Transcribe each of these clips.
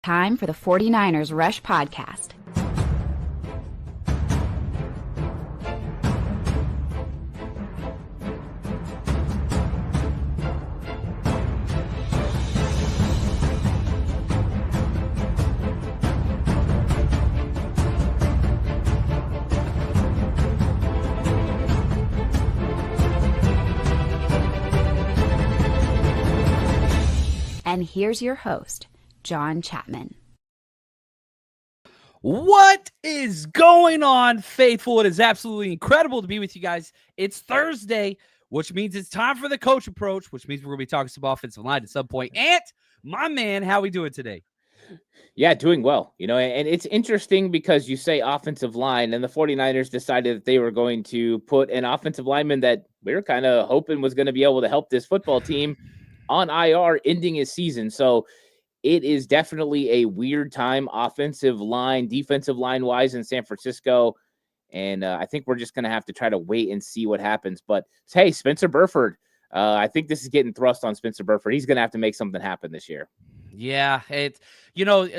time for the 49ers Rush Podcast. And here's your host, John Chapman. What is going on, faithful? It is absolutely incredible to be with you guys. It's Thursday, which means it's time for the coach approach, which means we're going to be talking some offensive line at some point. Ant, my man, how we doing today? Yeah, doing well. And it's interesting because you say offensive line, and the 49ers decided that they were going to put an offensive lineman that we were kind of hoping was going to be able to help this football team on IR, ending his season. So it is definitely a weird time, offensive line, defensive line wise in San Francisco. And I think we're just going to have to try to wait and see what happens. But hey, Spencer Burford, I think this is getting thrust on Spencer Burford. He's going to have to make something happen this year. Yeah, it's,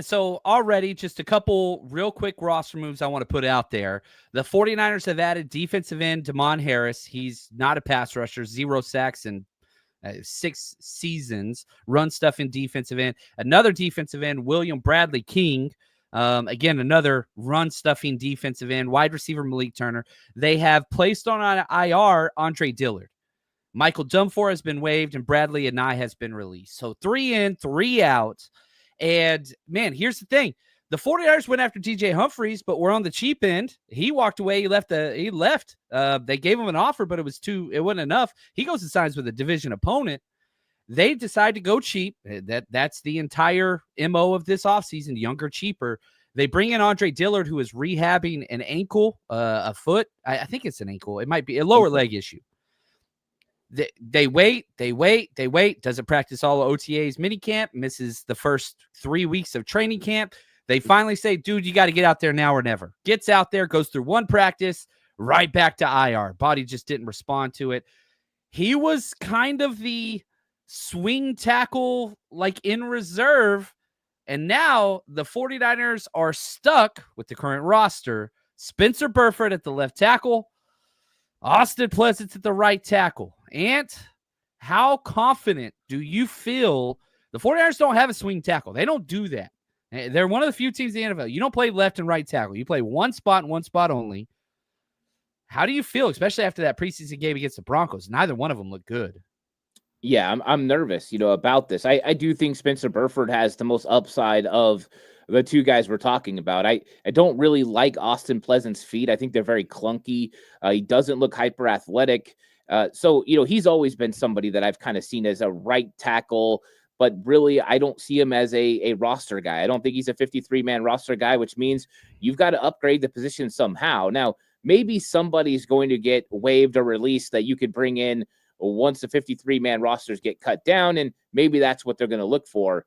so already just a couple real quick roster moves I want to put out there. The 49ers have added defensive end Damon Harris. He's not a pass rusher, 0 sacks and 6 seasons, run stuff in defensive end. Another defensive end, William Bradley King. Again, another run stuffing defensive end, wide receiver Malik Turner. They have placed on IR Andre Dillard. Michael Dunfor has been waived, and Bradley Anai has been released. So 3 in, 3 out. And, man, here's the thing. The 49ers went after DJ Humphries, but we're on the cheap end. He walked away. He left. They gave him an offer, but it wasn't enough. He goes and signs with a division opponent. They decide to go cheap. That's the entire MO of this offseason, younger, cheaper. They bring in Andre Dillard, who is rehabbing an ankle, a foot. I think it's an ankle. It might be a lower leg issue. They wait. Doesn't practice all of OTA's minicamp. Misses the first 3 weeks of training camp. They finally say, dude, you got to get out there now or never. Gets out there, goes through one practice, right back to IR. Body just didn't respond to it. He was kind of the swing tackle, like in reserve. And now the 49ers are stuck with the current roster. Spencer Burford at the left tackle. Austin Pleasant at the right tackle. Ant, how confident do you feel? The 49ers don't have a swing tackle. They don't do that. They're one of the few teams in the NFL. You don't play left and right tackle. You play one spot and one spot only. How do you feel, especially after that preseason game against the Broncos? Neither one of them looked good. Yeah, I'm nervous, about this. I do think Spencer Burford has the most upside of the two guys we're talking about. I don't really like Austin Pleasant's feet. I think they're very clunky. He doesn't look hyper athletic. So he's always been somebody that I've kind of seen as a right tackle, but really I don't see him as a roster guy. I don't think he's a 53-man roster guy, which means you've got to upgrade the position somehow. Now, maybe somebody's going to get waived or released that you could bring in once the 53-man rosters get cut down, and maybe that's what they're going to look for.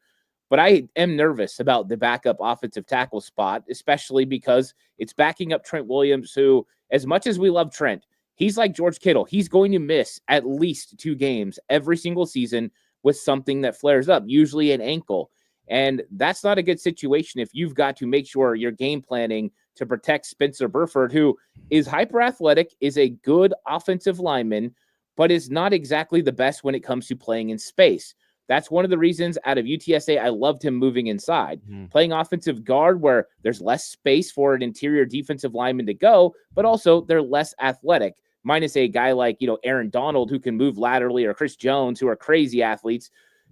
But I am nervous about the backup offensive tackle spot, especially because it's backing up Trent Williams, who, as much as we love Trent, he's like George Kittle. He's going to miss at least 2 games every single season with something that flares up, usually an ankle. And that's not a good situation if you've got to make sure you're game planning to protect Spencer Burford, who is hyper athletic, is a good offensive lineman, but is not exactly the best when it comes to playing in space. That's one of the reasons out of UTSA I loved him moving inside. Playing offensive guard where there's less space for an interior defensive lineman to go, but also they're less athletic. Minus a guy like, Aaron Donald, who can move laterally, or Chris Jones, who are crazy athletes.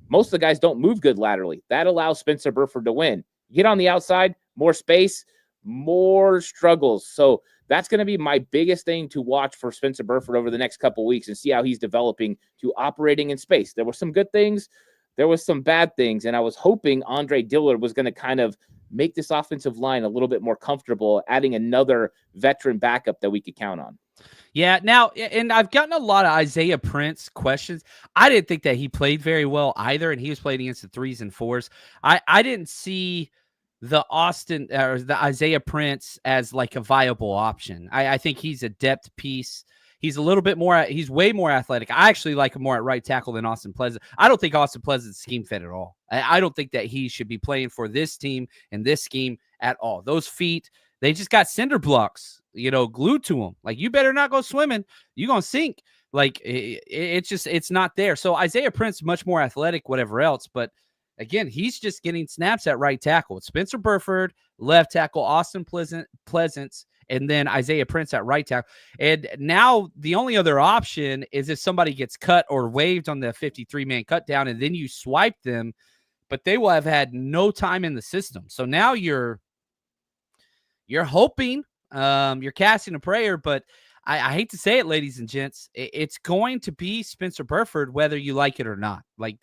Most of the guys don't move good laterally. That allows Spencer Burford to win. Get on the outside, more space, more struggles. So that's going to be my biggest thing to watch for Spencer Burford over the next couple weeks and see how he's developing to operating in space. There were some good things. There was some bad things. And I was hoping Andre Dillard was going to kind of make this offensive line a little bit more comfortable, adding another veteran backup that we could count on. Yeah, now, and I've gotten a lot of Isaiah Prince questions. I didn't think that he played very well either, and he was playing against the 3s and 4s. I didn't see the Isaiah Prince as like a viable option. I think he's a depth piece. He's a little bit more, he's way more athletic. I actually like him more at right tackle than Austin Pleasant. I don't think Austin Pleasant's scheme fit at all. I don't think that he should be playing for this team and this scheme at all. Those feet, they just got cinder blocks, glued to them. Like, you better not go swimming. You're going to sink. Like, it's not there. So Isaiah Prince, much more athletic, whatever else. But again, he's just getting snaps at right tackle. It's Spencer Burford, left tackle, Austin Pleasance, and then Isaiah Prince at right tackle. And now the only other option is if somebody gets cut or waived on the 53-man cut down, and then you swipe them, but they will have had no time in the system. So now you're hoping, you're casting a prayer, but I hate to say it, ladies and gents, it's going to be Spencer Burford, whether you like it or not. Like,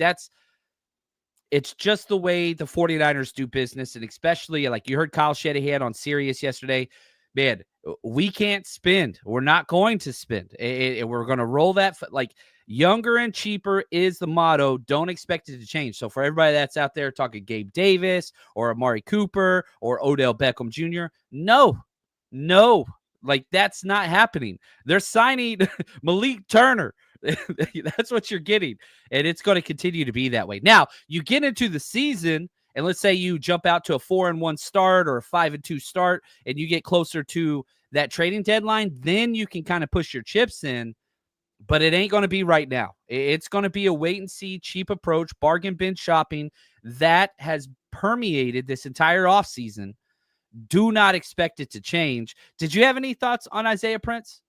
it's just the way the 49ers do business. And especially, like you heard Kyle Shanahan on Sirius yesterday, man, we can't spend. We're not going to spend. We're going to roll that. Like, younger and cheaper is the motto. Don't expect it to change. So for everybody that's out there talking Gabe Davis or Amari Cooper or Odell Beckham Jr., no, like, that's not happening. They're signing Malik Turner. That's what you're getting. And it's going to continue to be that way. Now, you get into the season, and let's say you jump out to a 4-1 start or a 5-2 start, and you get closer to that trading deadline, then you can kind of push your chips in. But it ain't going to be right now. It's going to be a wait-and-see, cheap approach, bargain bin shopping that has permeated this entire offseason. Do not expect it to change. Did you have any thoughts on Isaiah Prince?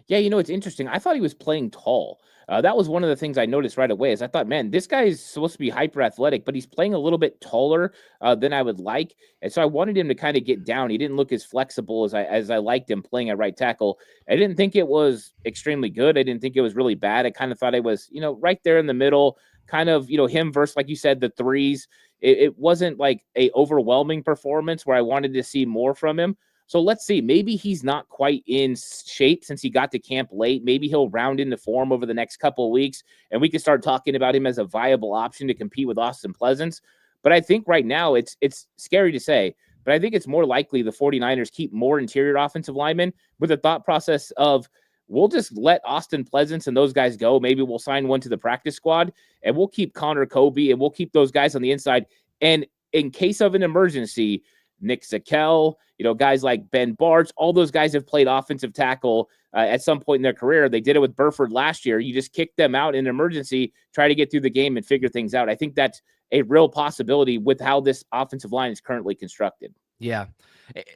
Yeah, it's interesting. I thought he was playing tall. That was one of the things I noticed right away. Is I thought, man, this guy is supposed to be hyper athletic, but he's playing a little bit taller than I would like, and so I wanted him to kind of get down. He didn't look as flexible as I liked him playing at right tackle. I didn't think it was extremely good. I didn't think it was really bad. I kind of thought it was, right there in the middle, kind of, him versus, like you said, the threes. It wasn't like a overwhelming performance where I wanted to see more from him. So let's see. Maybe he's not quite in shape since he got to camp late. Maybe he'll round into form over the next couple of weeks, and we can start talking about him as a viable option to compete with Austin Pleasance. But I think right now it's scary to say, but I think it's more likely the 49ers keep more interior offensive linemen with a thought process of, we'll just let Austin Pleasance and those guys go. Maybe we'll sign one to the practice squad, and we'll keep Connor Kobe, and we'll keep those guys on the inside. And in case of an emergency, Nick Zakel, guys like Ben Bartz, all those guys have played offensive tackle at some point in their career. They did it with Burford last year. You just kick them out in an emergency, try to get through the game and figure things out. I think that's a real possibility with how this offensive line is currently constructed. Yeah.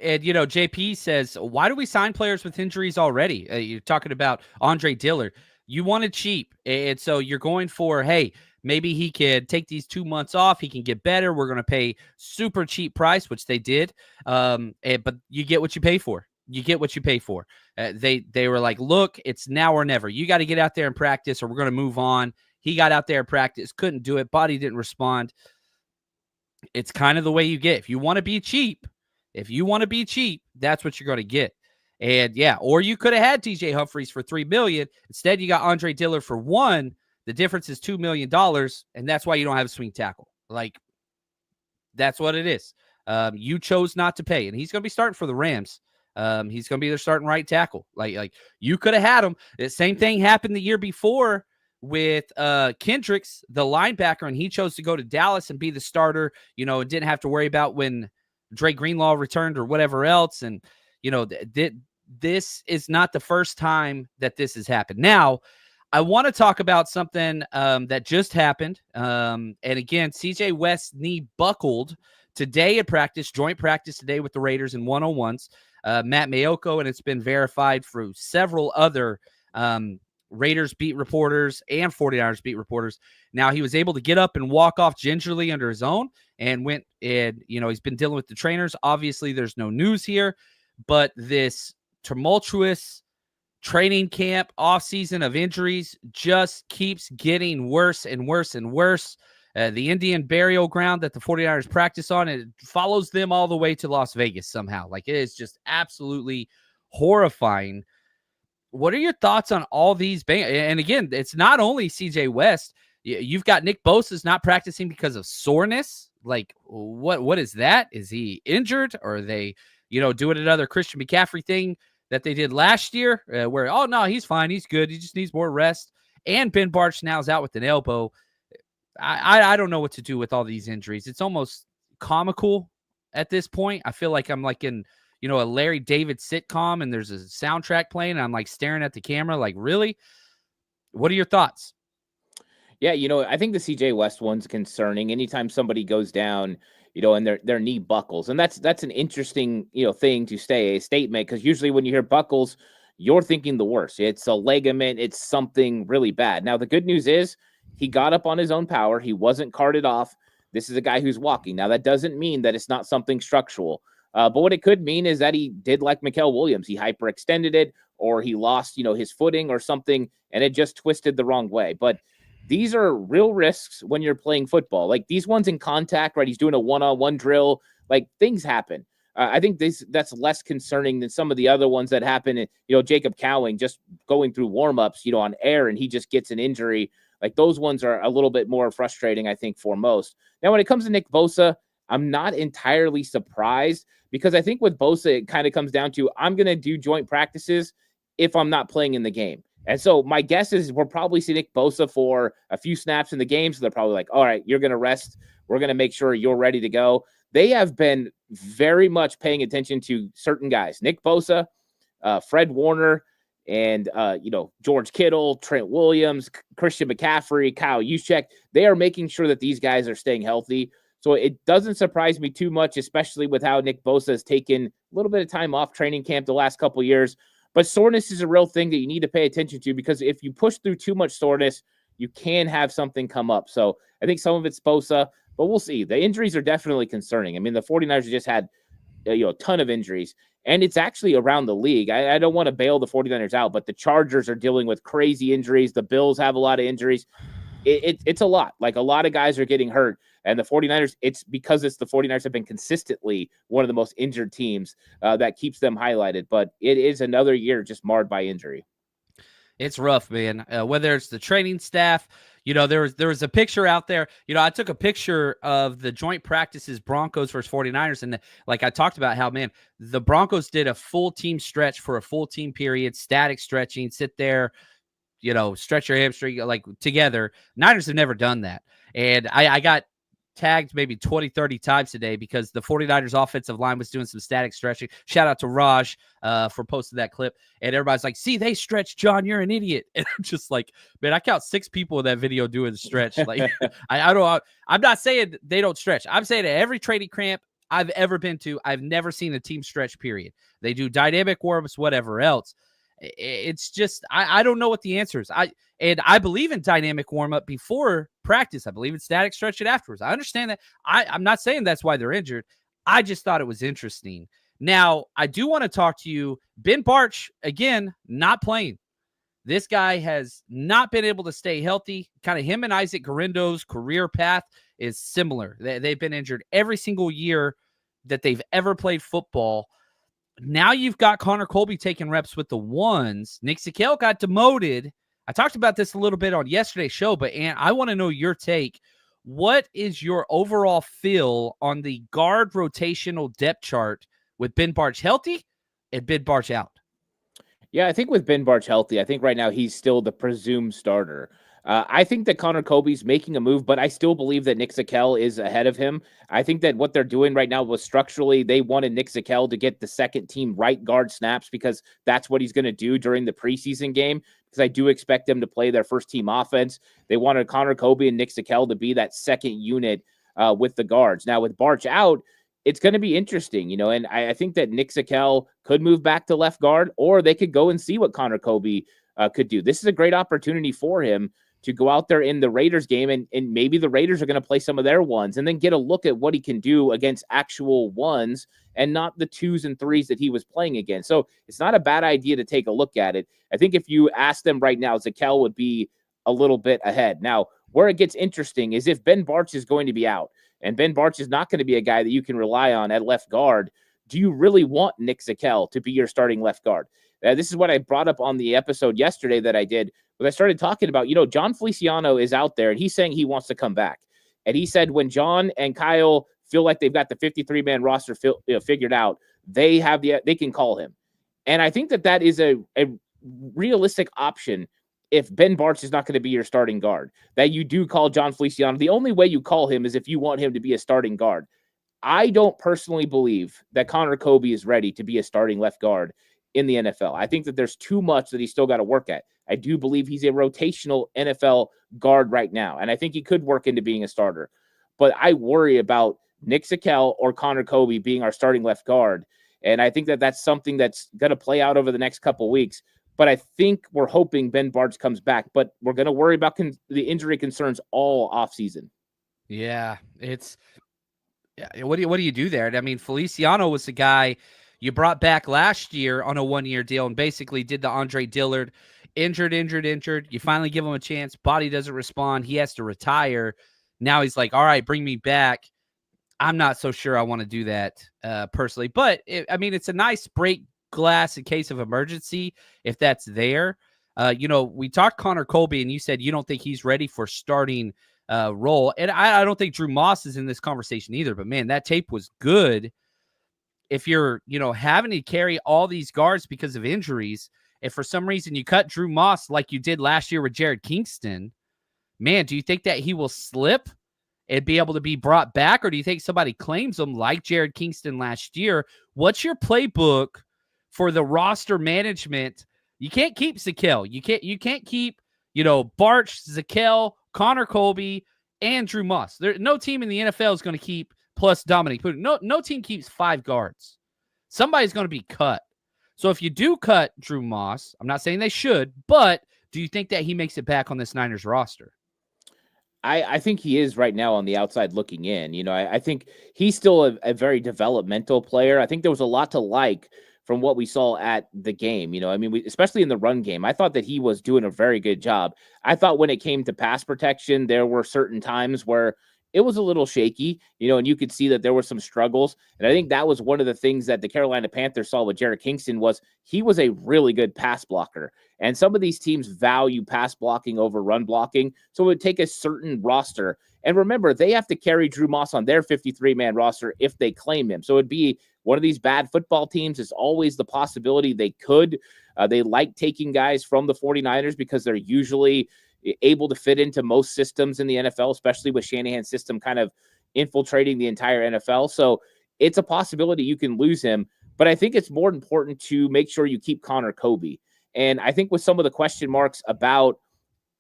And, JP says, why do we sign players with injuries already? You're talking about Andre Dillard. You wanted cheap. And so you're going for, hey, maybe he could take these 2 months off. He can get better. We're going to pay super cheap price, which they did. But you get what you pay for. You get what you pay for. They were like, look, it's now or never. You got to get out there and practice or we're going to move on. He got out there and practice, couldn't do it. Body didn't respond. It's kind of the way you get. If you want to be cheap, that's what you're going to get. And yeah, or you could have had TJ Humphries for $3 million. Instead, you got Andre Dillard for $1 million. The difference is $2 million, and that's why you don't have a swing tackle. Like, that's what it is. You chose not to pay, and he's going to be starting for the Rams. He's going to be their starting right tackle. Like you could have had him. The same thing happened the year before with Kendricks, the linebacker, and he chose to go to Dallas and be the starter, and didn't have to worry about when Dre Greenlaw returned or whatever else. And, this is not the first time that this has happened. Now, I want to talk about something that just happened. And again, CJ West's knee buckled today at practice, joint practice today with the Raiders in 101s. Matt Mayoko, and it's been verified through several other Raiders beat reporters and 49ers beat reporters. Now, he was able to get up and walk off gingerly under his own and went and, he's been dealing with the trainers. Obviously, there's no news here, but this tumultuous training camp offseason of injuries just keeps getting worse and worse and worse. The Indian burial ground that the 49ers practice on, it follows them all the way to Las Vegas somehow. Like, it is just absolutely horrifying. What are your thoughts on all these? And again, it's not only CJ West. You've got Nick Bosa's not practicing because of soreness. Like, what is that? Is he injured? Or are they, doing another Christian McCaffrey thing that they did last year, where, oh, no, he's fine. He's good. He just needs more rest. And Ben Barch now is out with an elbow. I don't know what to do with all these injuries. It's almost comical at this point. I feel like I'm like in, a Larry David sitcom and there's a soundtrack playing and I'm like staring at the camera like, really? What are your thoughts? Yeah, I think the CJ West one's concerning. Anytime somebody goes down, and their knee buckles. And that's an interesting, thing to say, a statement, because usually when you hear buckles, you're thinking the worst. It's a ligament, it's something really bad. Now, the good news is he got up on his own power. He wasn't carted off. This is a guy who's walking. Now, that doesn't mean that it's not something structural. But what it could mean is that he did like Mikael Williams. He hyperextended it, or he lost, his footing or something, and it just twisted the wrong way. But these are real risks when you're playing football. Like these ones in contact, right? He's doing a one-on-one drill. Like things happen. I think that's less concerning than some of the other ones that happen. Jacob Cowing just going through warm-ups, on air, and he just gets an injury. Like those ones are a little bit more frustrating, I think, for most. Now, when it comes to Nick Bosa, I'm not entirely surprised because I think with Bosa, it kind of comes down to I'm going to do joint practices if I'm not playing in the game. And so my guess is we'll probably see Nick Bosa for a few snaps in the game. So they're probably like, all right, you're going to rest. We're going to make sure you're ready to go. They have been very much paying attention to certain guys, Nick Bosa, Fred Warner, and, George Kittle, Trent Williams, Christian McCaffrey, Kyle Juszczyk. They are making sure that these guys are staying healthy. So it doesn't surprise me too much, especially with how Nick Bosa has taken a little bit of time off training camp the last couple of years. But soreness is a real thing that you need to pay attention to because if you push through too much soreness, you can have something come up. So I think some of it's Bosa, but we'll see. The injuries are definitely concerning. I mean, the 49ers just had a ton of injuries, and it's actually around the league. I don't want to bail the 49ers out, but the Chargers are dealing with crazy injuries. The Bills have a lot of injuries. It's a lot. Like a lot of guys are getting hurt. And the 49ers, it's because the 49ers have been consistently one of the most injured teams that keeps them highlighted. But it is another year just marred by injury. It's rough, man. Whether it's the training staff, there was a picture out there. I took a picture of the joint practices Broncos versus 49ers. And like I talked about how, man, the Broncos did a full team stretch for a full team period, static stretching, sit there, stretch your hamstring like together. Niners have never done that. And I got tagged maybe 20, 30 times today because the 49ers offensive line was doing some static stretching. Shout out to Raj for posting that clip. And everybody's like, see, they stretch, John, you're an idiot. And I'm just like, man, I count 6 people in that video doing the stretch. Like, I'm not saying they don't stretch. I'm saying at every training camp I've ever been to, I've never seen a team stretch, period. They do dynamic warm-ups, whatever else. It's just, I don't know what the answer is. I believe in dynamic warm-up before practice. I believe in static stretching afterwards. I understand that. I'm not saying that's why they're injured. I just thought it was interesting. Now, I do want to talk to you. Ben Barch, again, not playing. This guy has not been able to stay healthy. Kind of him and Isaac Guerindo's career path is similar. They've been injured every single year that they've ever played football. Now you've got Connor Colby taking reps with the ones. Nick Zakelj got demoted. I talked about this a little bit on yesterday's show, but Ant, I want to know your take. What is your overall feel on the guard rotational depth chart with Ben Barch healthy and Ben Barch out? Yeah, I think with Ben Barch healthy, I think right now he's still the presumed starter. I think that Connor Colby's making a move, but I still believe that Nick Zakelj is ahead of him. I think that what they're doing right now was structurally, they wanted Nick Zakelj to get the second team right guard snaps because that's what he's going to do during the preseason game. Because I do expect them to play their first team offense. They wanted Connor Colby and Nick Zakelj to be that second unit with the guards. Now with Barch out, it's going to be interesting, and I think that Nick Zakelj could move back to left guard, or they could go and see what Connor Colby could do. This is a great opportunity for him to go out there in the Raiders game, and maybe the Raiders are going to play some of their ones and then get a look at what he can do against actual ones and not the 2s and 3s that he was playing against. So it's not a bad idea to take a look at it. I think if you ask them right now, Zakelj would be a little bit ahead. Now, where it gets interesting is if Ben Barch is going to be out, and Ben Barch is not going to be a guy that you can rely on at left guard, do you really want Nick Zakelj to be your starting left guard? This is what I brought up on the episode yesterday that I did, but I started talking about, John Feliciano is out there and he's saying he wants to come back. And he said when John and Kyle feel like they've got the 53-man roster figured out, they can call him. And I think that is a realistic option if Ben Bartch is not going to be your starting guard, that you do call John Feliciano. The only way you call him is if you want him to be a starting guard. I don't personally believe that Connor Kobe is ready to be a starting left guard in the NFL. I think that there's too much that he's still got to work at. I do believe he's a rotational NFL guard right now, and I think he could work into being a starter. But I worry about Nick Zakelj or Connor Kobe being our starting left guard, and I think that that's something that's going to play out over the next couple weeks. But I think we're hoping Ben Bartch comes back, but we're going to worry about the injury concerns all offseason. Yeah, what do you do there? I mean, Feliciano was the guy you brought back last year on a 1-year deal and basically did the Andre Dillard injured. You finally give him a chance. Body doesn't respond. He has to retire. Now he's like, all right, bring me back. I'm not so sure I want to do that personally, but it's a nice break glass in case of emergency if that's there. We talked Connor Colby, and you said you don't think he's ready for starting role, and I don't think Drew Moss is in this conversation either. But man, that tape was good. If you're having to carry all these guards because of injuries, if for some reason you cut Drew Moss like you did last year with Jared Kingston, man, do you think that he will slip and be able to be brought back, or do you think somebody claims him like Jared Kingston last year? What's your playbook for the roster management? You can't keep Zakelj. You can't keep, Bartch, Zakelj, Connor Colby, and Drew Moss. No team in the NFL is going to keep, plus Dominic Putin. No team keeps 5 guards. Somebody's going to be cut. So if you do cut Drew Moss, I'm not saying they should, but do you think that he makes it back on this Niners roster? I think he is right now on the outside looking in. I think he's still a very developmental player. I think there was a lot to like from what we saw at the game. Especially in the run game, I thought that he was doing a very good job. I thought when it came to pass protection, there were certain times where it was a little shaky, and you could see that there were some struggles. And I think that was one of the things that the Carolina Panthers saw with Jared Kingston was he was a really good pass blocker. And some of these teams value pass blocking over run blocking. So it would take a certain roster. And remember, they have to carry Drew Moss on their 53-man roster if they claim him. So it'd be one of these bad football teams. It's always the possibility they could. They like taking guys from the 49ers because they're usually able to fit into most systems in the NFL, especially with Shanahan's system kind of infiltrating the entire NFL. So it's a possibility you can lose him, but I think it's more important to make sure you keep Connor Kobe. And I think with some of the question marks about,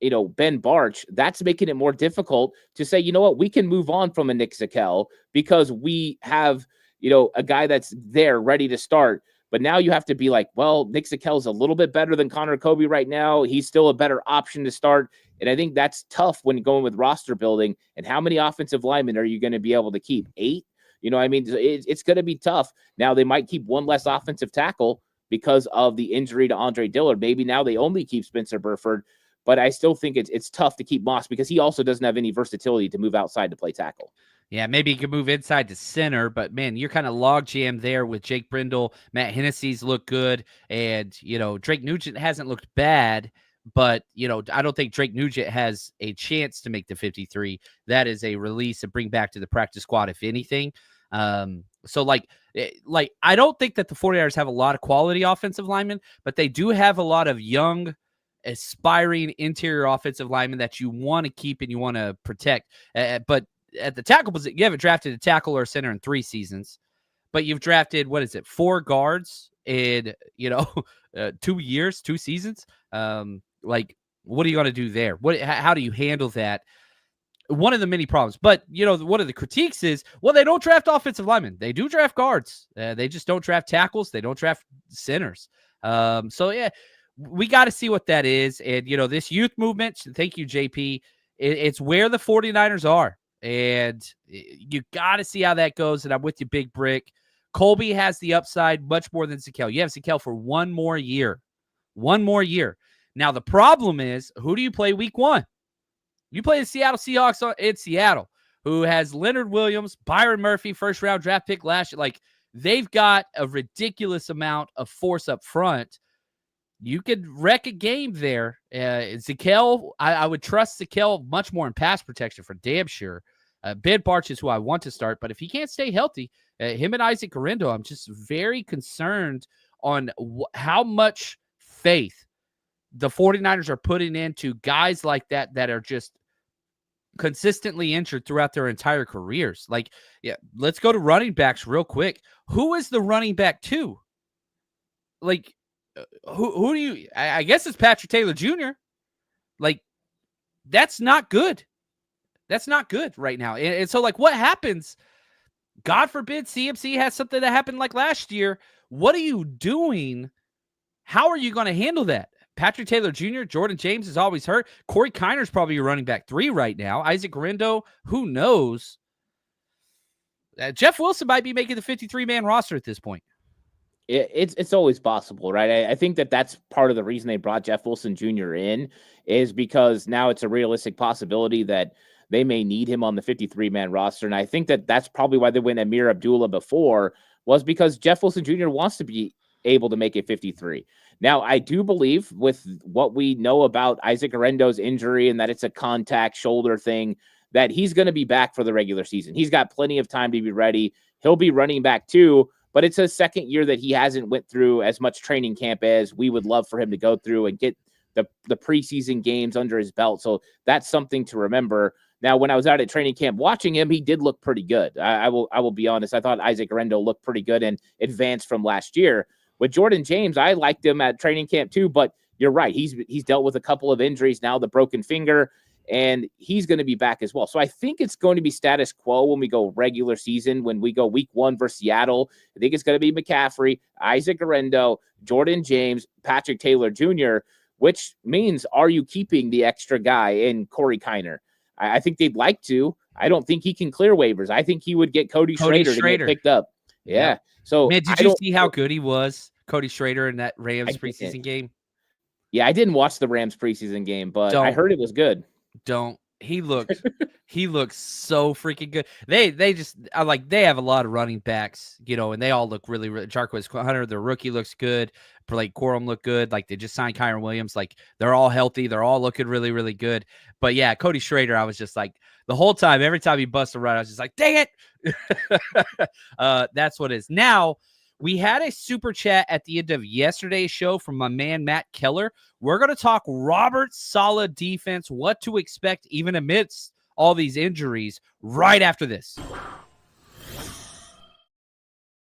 Ben Bartch, that's making it more difficult to say, we can move on from a Nick Zakelj because we have, a guy that's there ready to start. But now you have to be like, well, Nick Zakelj is a little bit better than Connor Kobe right now. He's still a better option to start. And I think that's tough when going with roster building. And how many offensive linemen are you going to be able to keep? 8? It's going to be tough. Now they might keep one less offensive tackle because of the injury to Andre Dillard. Maybe now they only keep Spencer Burford. But I still think it's tough to keep Moss because he also doesn't have any versatility to move outside to play tackle. Yeah, maybe he could move inside to center, but man, you're kind of log jammed there with Jake Brindle. Matt Hennessy's look good, and Drake Nugent hasn't looked bad, but I don't think Drake Nugent has a chance to make the 53. That is a release to bring back to the practice squad, if anything. So I don't think that the 49ers have a lot of quality offensive linemen, but they do have a lot of young, aspiring interior offensive linemen that you want to keep and you want to protect. But at the tackle position, you haven't drafted a tackle or a center in 3 seasons, but you've drafted, 4 guards in, 2 years, 2 seasons. What are you going to do there? How do you handle that? One of the many problems, but one of the critiques is, they don't draft offensive linemen. They do draft guards. They just don't draft tackles. They don't draft centers. So yeah, we got to see what that is. And, this youth movement, thank you, JP. It's where the 49ers are. And you got to see how that goes. And I'm with you, Big Brick. Colby has the upside much more than Zakelj. You have Zakelj for 1 more year. 1 more year. Now, the problem is, who do you play week 1? You play the Seattle Seahawks in Seattle, who has Leonard Williams, Byron Murphy, first-round draft pick last year. They've got a ridiculous amount of force up front. You could wreck a game there. Zakelj, I would trust Zakelj much more in pass protection for damn sure. Ben Bartch is who I want to start, but if he can't stay healthy, him and Isaac Guerendo, I'm just very concerned on how much faith the 49ers are putting into guys like that are just consistently injured throughout their entire careers. Like, yeah, let's go to running backs real quick. Who is the running back to? Like, who do you? I guess it's Patrick Taylor Jr. Like, that's not good. That's not good right now. And so, like, what happens? God forbid CMC has something that happened like last year. What are you doing? How are you going to handle that? Patrick Taylor Jr., Jordan James is always hurt. Corey Kiner's probably your running back 3 right now. Isaac Guerendo, who knows? Jeff Wilson might be making the 53-man roster at this point. It's always possible, right? I think that's part of the reason they brought Jeff Wilson Jr. in, is because now it's a realistic possibility that they may need him on the 53-man roster. And I think that's probably why they went Amir Abdullah before, was because Jeff Wilson Jr. wants to be able to make it 53. Now, I do believe with what we know about Isaac Guerendo's injury and that it's a contact shoulder thing, that he's going to be back for the regular season. He's got plenty of time to be ready. He'll be running back too, but it's a second year that he hasn't went through as much training camp as we would love for him to go through and get the preseason games under his belt. So that's something to remember. Now, when I was out at training camp watching him, he did look pretty good. I will be honest. I thought Isaac Guerendo looked pretty good and advanced from last year. With Jordan James, I liked him at training camp too, but you're right. He's dealt with a couple of injuries now, the broken finger, and he's going to be back as well. So I think it's going to be status quo when we go regular season. When we go week 1 versus Seattle, I think it's going to be McCaffrey, Isaac Guerendo, Jordan James, Patrick Taylor Jr., which means, are you keeping the extra guy in Corey Kiner? I think they'd like to. I don't think he can clear waivers. I think he would get Cody Schrader to get picked up. Yeah. Yep. So, man, did you see how good he was, Cody Schrader, in that Rams preseason game? Yeah, I didn't watch the Rams preseason game, but I heard it was good. He looks so freaking good. They just they have a lot of running backs, and they all look really, really. Jarquez Hunter, the rookie, looks good. Blake Corum looked good. Like, they just signed Kyron Williams. Like, they're all healthy. They're all looking really, really good. But yeah, Cody Schrader, I was just like, the whole time, every time he busts a run, I was just like, dang it. That's what it is. Now, we had a super chat at the end of yesterday's show from my man, Matt Keller. We're going to talk Robert Saleh defense, what to expect even amidst all these injuries right after this.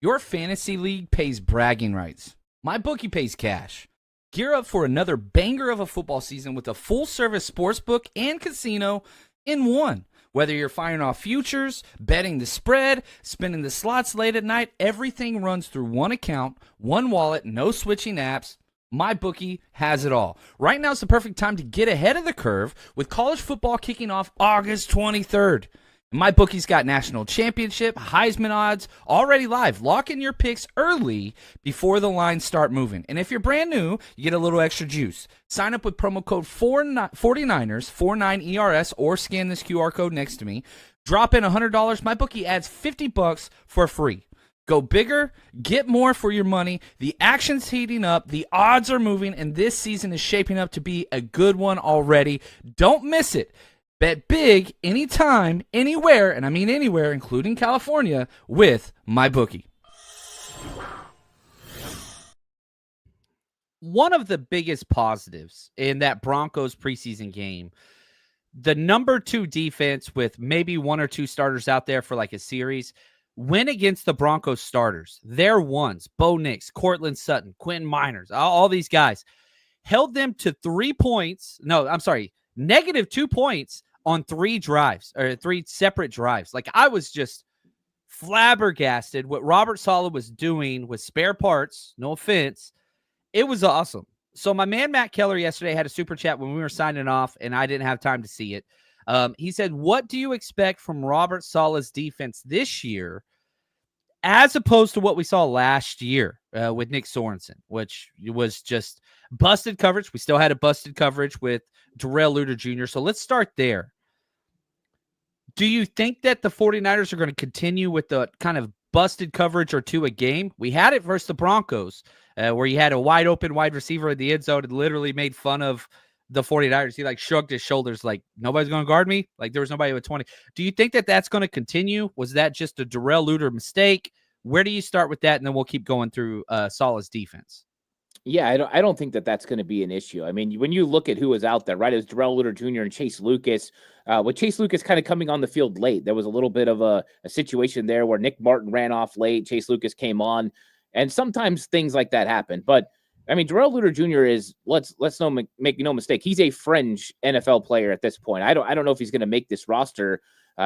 Your fantasy league pays bragging rights. My bookie pays cash. Gear up for another banger of a football season with a full-service sportsbook and casino in one. Whether you're firing off futures, betting the spread, spinning the slots late at night, everything runs through one account, one wallet, no switching apps. MyBookie has it all. Right now is the perfect time to get ahead of the curve with college football kicking off August 23rd. MyBookie's got national championship, Heisman odds already live. Lock in your picks early before the lines start moving. And if you're brand new, you get a little extra juice. Sign up with promo code 49ers, 49ERS, or scan this QR code next to me. Drop in $100. MyBookie adds $50 for free. Go bigger, get more for your money. The action's heating up, the odds are moving, and this season is shaping up to be a good one already. Don't miss it. Bet big, anytime, anywhere, and I mean anywhere, including California, with MyBookie. One of the biggest positives in that Broncos preseason game, the number 2 defense with maybe 1 or 2 starters out there for like a series, went against the Broncos starters. Their ones, Bo Nix, Cortland Sutton, Quentin Miners, all these guys, held them to -2 points on 3 drives, or 3 separate drives. Like, I was just flabbergasted what Robert Saleh was doing with spare parts. No offense. It was awesome. So my man, Matt Keller, yesterday had a super chat when we were signing off, and I didn't have time to see it. He said, what do you expect from Robert Saleh's defense this year as opposed to what we saw last year with Nick Sorensen, which was just busted coverage? We still had a busted coverage with Darrell Luter Jr. So let's start there. Do you think that the 49ers are going to continue with the kind of busted coverage or 2 a game? We had it versus the Broncos, where you had a wide open wide receiver in the end zone and literally made fun of the 49ers. He shrugged his shoulders like, nobody's going to guard me. Like, there was nobody with 20. Do you think that that's going to continue? Was that just a Darrell Luter mistake? Where do you start with that? And then we'll keep going through Saleh's defense. Yeah, I don't think that that's going to be an issue. I mean, when you look at who was out there, right, it was Darrell Luter Jr. and Chase Lucas. With Chase Lucas kind of coming on the field late, there was a little bit of a situation there where Nick Martin ran off late, Chase Lucas came on, and sometimes things like that happen. But I mean, Darrell Luter Jr. is let's make no mistake, he's a fringe NFL player at this point. I don't know if he's going to make this roster.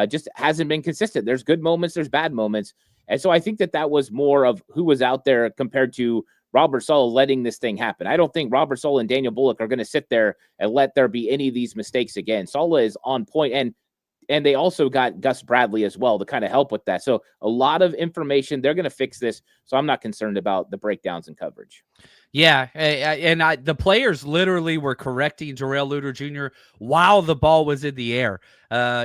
Just hasn't been consistent. There's good moments, there's bad moments, and so I think that was more of who was out there compared to Robert Saleh letting this thing happen. I don't think Robert Saleh and Daniel Bullock are going to sit there and let there be any of these mistakes again. Saleh is on point, and they also got Gus Bradley as well to kind of help with that. So a lot of information. They're going to fix this, so I'm not concerned about the breakdowns in coverage. Yeah, and the players literally were correcting Darrell Luter Jr. while the ball was in the air.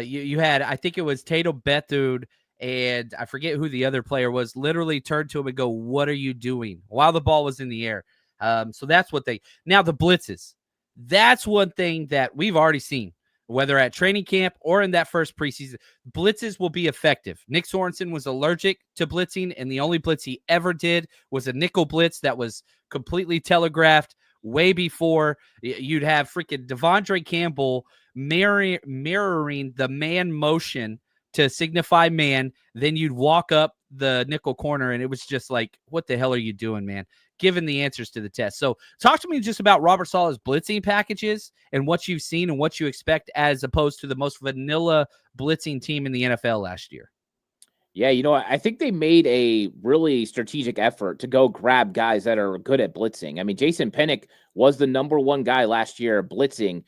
You had, I think it was Tato Bethune, and I forget who the other player was, literally turned to him and go, "What are you doing?" while the ball was in the air. So that's what now the blitzes. That's one thing that we've already seen, whether at training camp or in that first preseason. Blitzes will be effective. Nick Sorensen was allergic to blitzing, and the only blitz he ever did was a nickel blitz that was completely telegraphed way before. You'd have freaking Devondre Campbell mirroring the man motion to signify man. Then you'd walk up the nickel corner, and it was just like, what the hell are you doing, man? Given the answers to the test. So talk to me just about Robert Saleh's blitzing packages and what you've seen and what you expect as opposed to the most vanilla blitzing team in the NFL last year. Yeah, I think they made a really strategic effort to go grab guys that are good at blitzing. I mean, Jason Pennick was the number one guy last year blitzing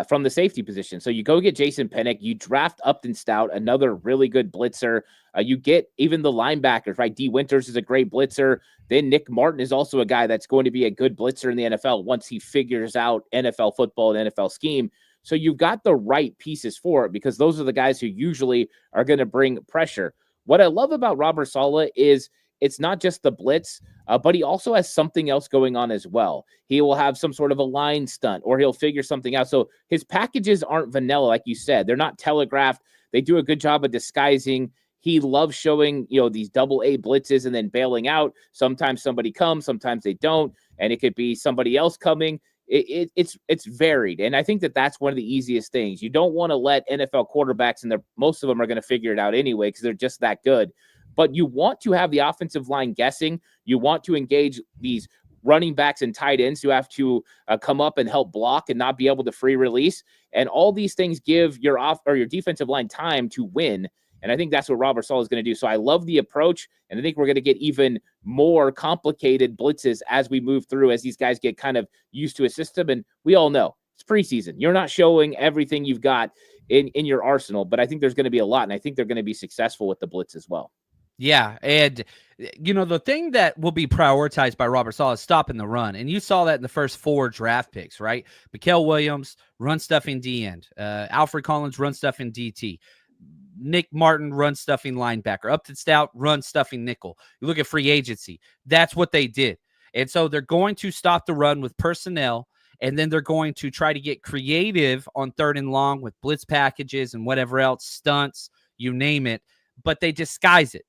from the safety position. So you go get Jason Pennick, you draft Upton Stout, another really good blitzer. You get even the linebackers, right? D. Winters is a great blitzer. Then Nick Martin is also a guy that's going to be a good blitzer in the NFL once he figures out NFL football and NFL scheme. So you've got the right pieces for it because those are the guys who usually are going to bring pressure. What I love about Robert Saleh is it's not just the blitz, but he also has something else going on as well. He will have some sort of a line stunt or he'll figure something out. So his packages aren't vanilla, like you said. They're not telegraphed. They do a good job of disguising. He loves showing, these double-A blitzes and then bailing out. Sometimes somebody comes, sometimes they don't, and it could be somebody else coming. It's varied, and I think that's one of the easiest things. You don't want to let NFL quarterbacks, and most of them are going to figure it out anyway because they're just that good. But you want to have the offensive line guessing. You want to engage these running backs and tight ends who have to come up and help block and not be able to free release. And all these things give your defensive line time to win. And I think that's what Robert Saleh is going to do. So I love the approach, and I think we're going to get even more complicated blitzes as we move through, as these guys get kind of used to a system. And we all know it's preseason. You're not showing everything you've got in your arsenal, but I think there's going to be a lot, and I think they're going to be successful with the blitz as well. Yeah, and the thing that will be prioritized by Robert Saleh is stopping the run, and you saw that in the first 4 draft picks, right? Mikael Williams, run stuffing D-end. Alfred Collins, run stuffing DT. Nick Martin, run stuffing linebacker. Upton Stout, run stuffing nickel. You look at free agency. That's what they did. And so they're going to stop the run with personnel, and then they're going to try to get creative on 3rd and long with blitz packages and whatever else, stunts, you name it, but they disguise it.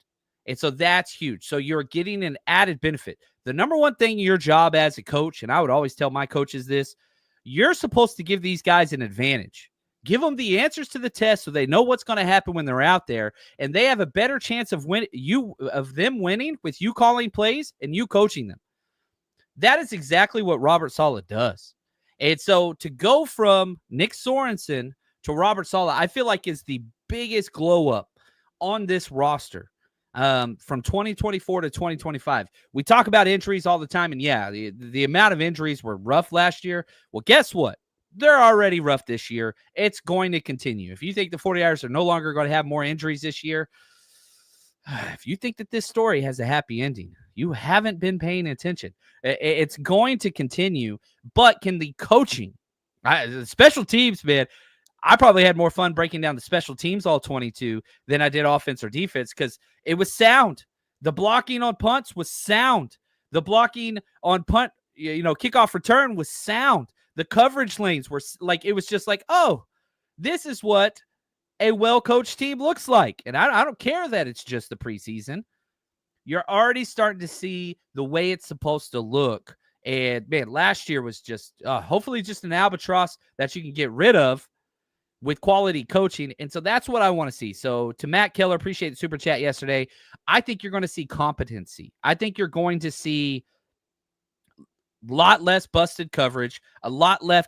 And so that's huge. So you're getting an added benefit. The number one thing your job as a coach, and I would always tell my coaches this, you're supposed to give these guys an advantage. Give them the answers to the test so they know what's going to happen when they're out there, and they have a better chance of them winning with you calling plays and you coaching them. That is exactly what Robert Saleh does. And so to go from Nick Sorensen to Robert Saleh, I feel like is the biggest glow up on this roster from 2024 to 2025. We talk about injuries all the time, and yeah, the amount of injuries were rough last year. Well, guess what? They're already rough this year. It's going to continue. If you think the 49ers are no longer going to have more injuries this year, if you think that this story has a happy ending, you haven't been paying attention. It's going to continue, but can the coaching, the special teams, man, I probably had more fun breaking down the special teams all 22 than I did offense or defense because it was sound. The blocking on punts was sound. The blocking on punt, kickoff return was sound. The coverage lanes were like, it was just like, oh, this is what a well-coached team looks like. And I don't care that it's just the preseason. You're already starting to see the way it's supposed to look. And man, last year was just hopefully just an albatross that you can get rid of with quality coaching. And so that's what I want to see. So to Matt Keller, appreciate the super chat yesterday. I think you're going to see competency. I think you're going to see a lot less busted coverage, a lot less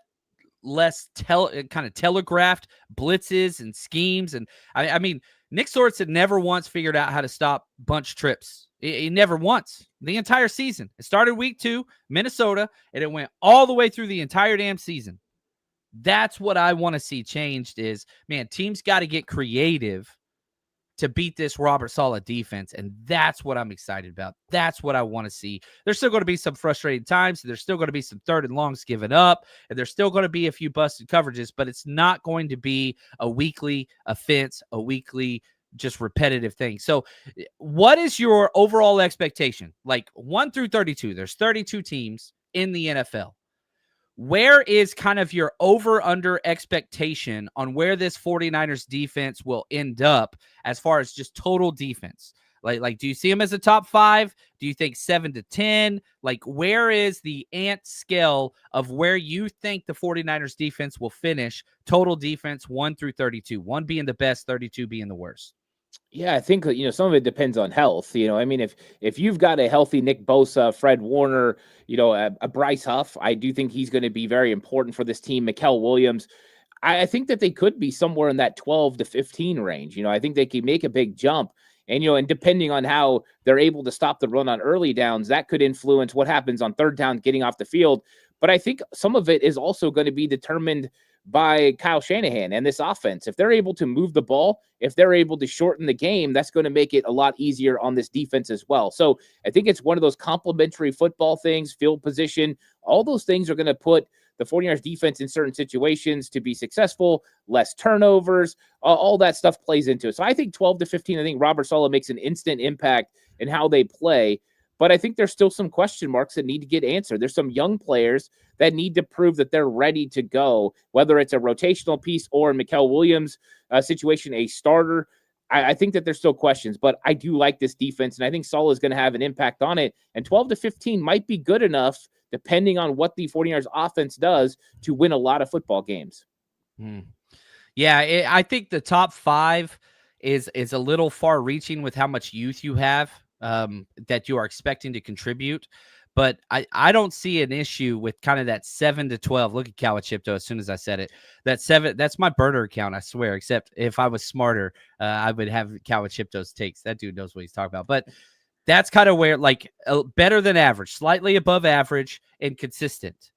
kind of telegraphed blitzes and schemes. And I mean, Nick Sorensen never once figured out how to stop bunch trips. He never once the entire season. It started week 2, Minnesota, and it went all the way through the entire damn season. That's what I want to see changed is, man, teams got to get creative to beat this Robert Saleh defense, and that's what I'm excited about. That's what I want to see. There's still going to be some frustrated times. There's still going to be some 3rd and longs given up, and there's still going to be a few busted coverages, but it's not going to be a weekly offense, a weekly just repetitive thing. So what is your overall expectation? Like 1 through 32, there's 32 teams in the NFL. Where is kind of your over-under expectation on where this 49ers defense will end up as far as just total defense? Like, do you see them as a top 5? Do you think 7 to 10? Like, where is the ant scale of where you think the 49ers defense will finish total defense 1 through 32? 1 being the best, 32 being the worst. Yeah, I think, some of it depends on health. I mean, if you've got a healthy Nick Bosa, Fred Warner, a Bryce Huff, I do think he's going to be very important for this team. Mikael Williams, I think that they could be somewhere in that 12 to 15 range. I think they can make a big jump. And, and depending on how they're able to stop the run on early downs, that could influence what happens on 3rd down, getting off the field. But I think some of it is also going to be determined by Kyle Shanahan and this offense. If they're able to move the ball, if they're able to shorten the game, that's going to make it a lot easier on this defense as well. So I think it's one of those complementary football things, field position, all those things are going to put the 49ers defense in certain situations to be successful, less turnovers, all that stuff plays into it. So I think 12 to 15, I think Robert Saleh makes an instant impact in how they play. But I think there's still some question marks that need to get answered. There's some young players that need to prove that they're ready to go, whether it's a rotational piece or in Mikael Williams' situation, a starter. I think that there's still questions, but I do like this defense, and I think Saleh is going to have an impact on it. And 12 to 15 might be good enough, depending on what the 49ers offense does, to win a lot of football games. Yeah, I think the top 5 is a little far-reaching with how much youth you have. That you are expecting to contribute. But I don't see an issue with kind of that 7 to 12. Look at Kawachipto as soon as I said it. That 7, that's my burner account, I swear. Except if I was smarter, I would have Kawachipto's takes. That dude knows what he's talking about. But that's kind of where, like, better than average, slightly above average, and consistent.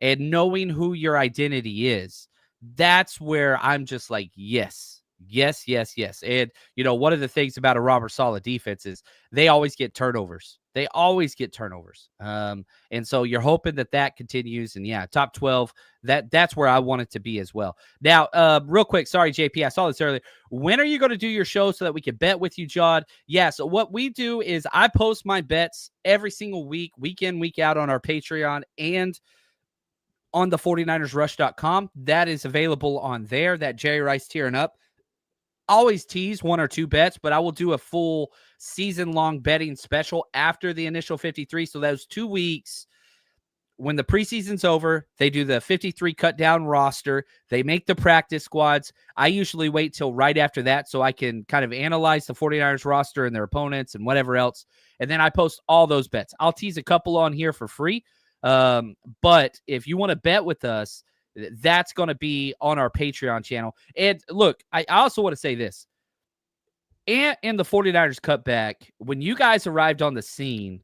And knowing who your identity is, that's where I'm just like, yes. And, one of the things about a Robert Saleh defense is they always get turnovers. And so you're hoping that continues. And yeah, top 12, that's where I want it to be as well. Now, real quick, sorry, JP, I saw this earlier. When are you going to do your show so that we can bet with you, John? Yeah, so what we do is I post my bets every single week, week in, week out on our Patreon and on the 49ersrush.com. That is available on there, that Jerry Rice tearing up. Always tease 1 or 2 bets, but I will do a full season-long betting special after the initial 53. So those 2 weeks, when the preseason's over, they do the 53 cut-down roster. They make the practice squads. I usually wait till right after that so I can kind of analyze the 49ers roster and their opponents and whatever else. And then I post all those bets. I'll tease a couple on here for free. But if you want to bet with us, that's going to be on our Patreon channel. And look, I also want to say this. And in the 49ers cutback, when you guys arrived on the scene,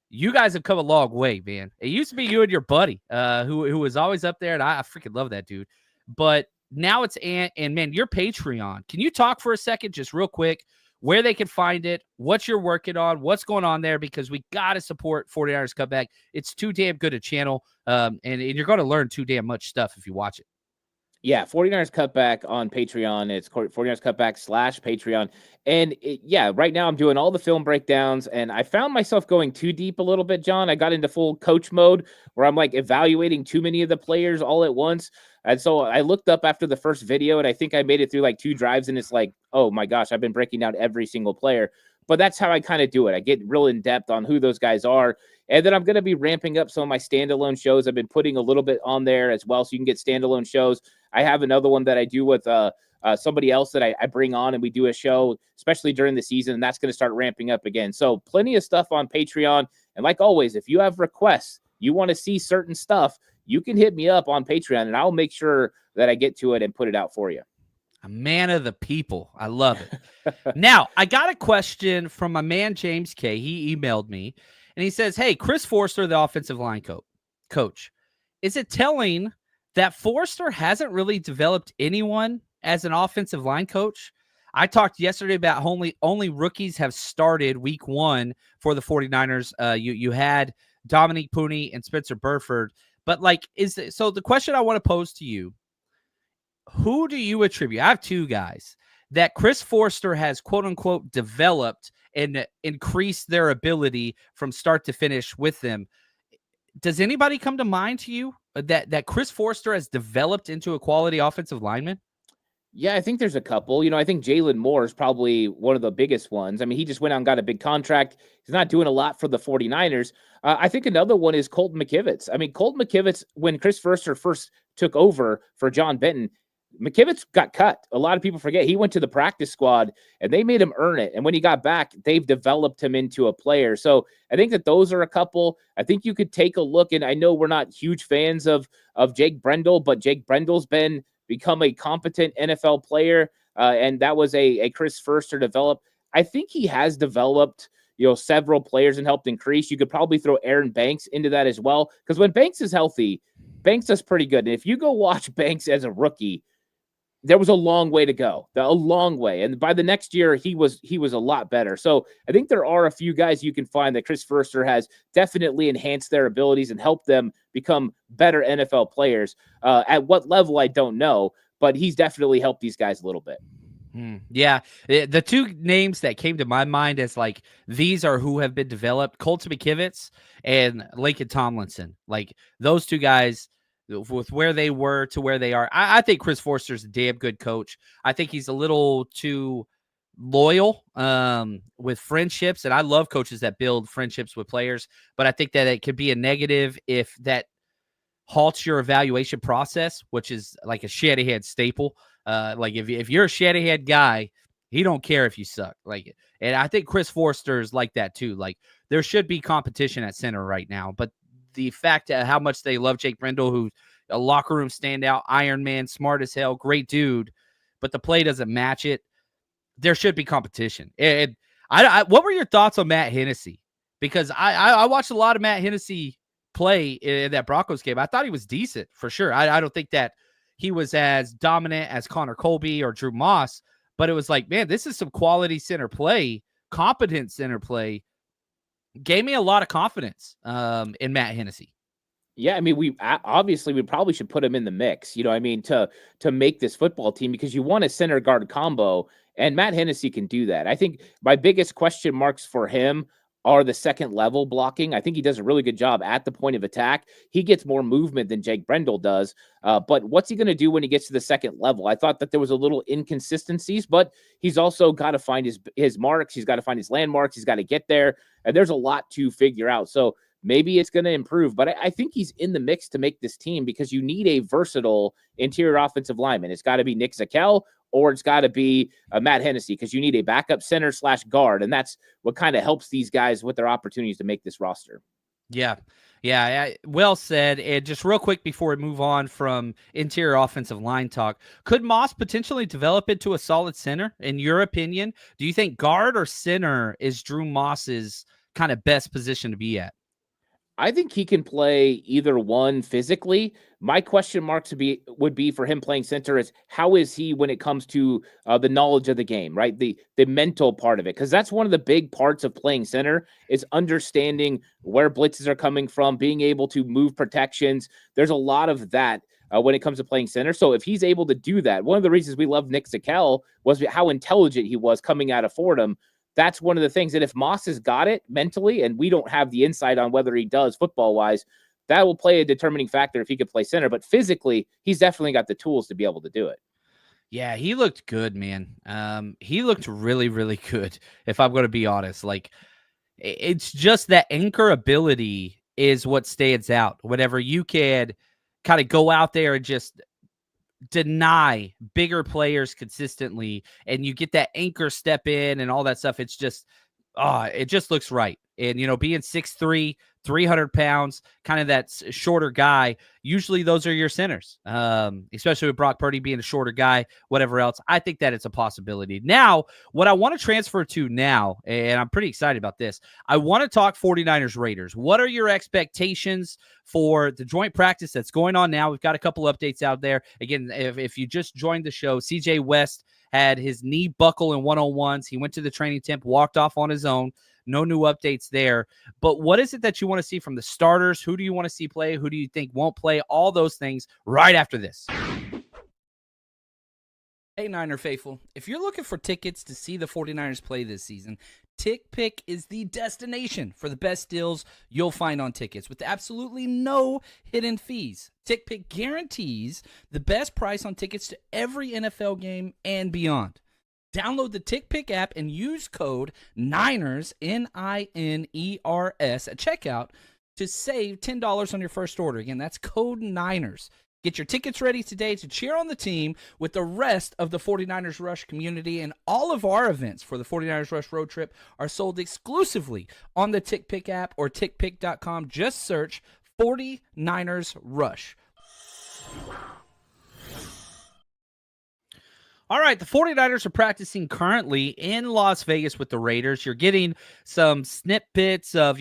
you guys have come a long way, man. It used to be you and your buddy, who was always up there, and I freaking love that dude. But now it's Ant, and man, your Patreon. Can you talk for a second, just real quick, where they can find it, what you're working on, what's going on there, because we got to support 49ers Cutback. It's too damn good a channel, and you're going to learn too damn much stuff if you watch it. Yeah, 49ers Cutback on Patreon. It's 49ers Cutback /Patreon. And right now I'm doing all the film breakdowns, and I found myself going too deep a little bit, John. I got into full coach mode where I'm like evaluating too many of the players all at once. And so I looked up after the first video, and I think I made it through like 2 drives, and it's like, oh my gosh, I've been breaking down every single player. but that's how I kind of do it. I get real in depth on who those guys are. And then I'm going to be ramping up some of my standalone shows. I've been putting a little bit on there as well, so you can get standalone shows. I have another one that I do with somebody else that I bring on, and we do a show, especially during the season, and that's going to start ramping up again. So plenty of stuff on Patreon. And like always, if you have requests, you want to see certain stuff, you can hit me up on Patreon, and I'll make sure that I get to it and put it out for you. A man of the people. I love it. Now, I got a question from my man, James K. He emailed me, and he says, hey, Chris Forster, the offensive line coach, is it telling that Forster hasn't really developed anyone as an offensive line coach? I talked yesterday about only rookies have started week 1 for the 49ers. You had Dominique Pooney and Spencer Burford. But so the question I want to pose to you, who do you attribute? I have 2 guys that Chris Forster has quote unquote developed and increased their ability from start to finish with them. Does anybody come to mind to you that Chris Forster has developed into a quality offensive lineman? Yeah, I think there's a couple. I think Jalen Moore is probably one of the biggest ones. I mean, he just went out and got a big contract. He's not doing a lot for the 49ers. I think another one is Colton McKivitz. I mean, Colton McKivitz, when Chris Forster first took over for John Benton, McKivitz got cut. A lot of people forget he went to the practice squad and they made him earn it. And when he got back, they've developed him into a player. So I think that those are a couple. I think you could take a look, and I know we're not huge fans of Jake Brendel, but Jake Brendel's become a competent NFL player. And that was a Chris Forster develop. I think he has developed, several players and helped increase. You could probably throw Aaron Banks into that as well. Because when Banks is healthy, Banks does pretty good. And if you go watch Banks as a rookie, there was a long way to go, a long way. And by the next year, he was a lot better. So I think there are a few guys you can find that Chris Forster has definitely enhanced their abilities and helped them become better NFL players. At what level, I don't know, but he's definitely helped these guys a little bit. Yeah. The 2 names that came to my mind as these are who have been developed, Colton McKivitz and Laken Tomlinson. Those 2 guys, with where they were to where they are. I think Chris Forster's a damn good coach. I think he's a little too loyal with friendships, and I love coaches that build friendships with players, but I think that it could be a negative if that halts your evaluation process, which is like a Shanahan staple. If you're a Shanahan guy, he don't care if you suck. And I think Chris Forster is like that too. There should be competition at center right now, but the fact of how much they love Jake Brendel, who's a locker room standout, Iron Man, smart as hell, great dude, but the play doesn't match it. There should be competition. And what were your thoughts on Matt Hennessy? Because I watched a lot of Matt Hennessy play in that Broncos game. I thought he was decent for sure. I don't think that he was as dominant as Connor Colby or Drew Moss, but it was man, this is some quality center play, competent center play. Gave me a lot of confidence in Matt Hennessy. Yeah, I mean, we probably should put him in the mix, to make this football team, because you want a center guard combo, and Matt Hennessy can do that. I think my biggest question marks for him are the second level blocking. I think he does a really good job at the point of attack. He gets more movement than Jake Brendel does. But what's he going to do when he gets to the second level? I thought that there was a little inconsistencies, but he's also got to find his marks. He's got to find his landmarks. He's got to get there. And there's a lot to figure out. So maybe it's going to improve, but I think he's in the mix to make this team, because you need a versatile interior offensive lineman. It's got to be Nick Zakelj, or it's got to be Matt Hennessy, because you need a backup center / guard. And that's what kind of helps these guys with their opportunities to make this roster. Yeah. Well said. And just real quick before we move on from interior offensive line talk, could Moss potentially develop into a solid center, in your opinion? Do you think guard or center is Drew Moss's kind of best position to be at? I think he can play either one physically. My question marks would be for him playing center is, how is he when it comes to the knowledge of the game, right? The mental part of it, because that's one of the big parts of playing center is understanding where blitzes are coming from, being able to move protections. There's a lot of that when it comes to playing center. So if he's able to do that, one of the reasons we love Nick Zakelj was how intelligent he was coming out of Fordham. That's one of the things that if Moss has got it mentally, and we don't have the insight on whether he does football-wise, that will play a determining factor if he could play center. But physically, he's definitely got the tools to be able to do it. Yeah, he looked good, man. He looked really, really good, if I'm going to be honest. Like, it's just that anchor ability is what stands out. Whenever you can kind of go out there and just deny bigger players consistently, and you get that anchor step in and all that stuff, it's just, it just looks right. And, being 6'3", 300 pounds, kind of that shorter guy, usually those are your centers, especially with Brock Purdy being a shorter guy, whatever else. I think that it's a possibility. Now, what I want to transfer to now, and I'm pretty excited about this, I want to talk 49ers Raiders. What are your expectations for the joint practice that's going on now? We've got a couple updates out there. Again, if you just joined the show, CJ West had his knee buckle in 101s. He went to the training temp, walked off on his own. No new updates there. But what is it that you want to see from the starters? Who do you want to see play? Who do you think won't play? All those things right after this. Hey, Niner faithful, if you're looking for tickets to see the 49ers play this season, TickPick is the destination for the best deals you'll find on tickets with absolutely no hidden fees. TickPick guarantees the best price on tickets to every NFL game and beyond. Download the TickPick app and use code NINERS, NINERS, at checkout to save $10 on your first order. Again, that's code NINERS. Get your tickets ready today to cheer on the team with the rest of the 49ers Rush community, and all of our events for the 49ers Rush road trip are sold exclusively on the TickPick app or tickpick.com. Just search 49ers Rush. All right, the 49ers are practicing currently in Las Vegas with the Raiders. You're getting some snippets of,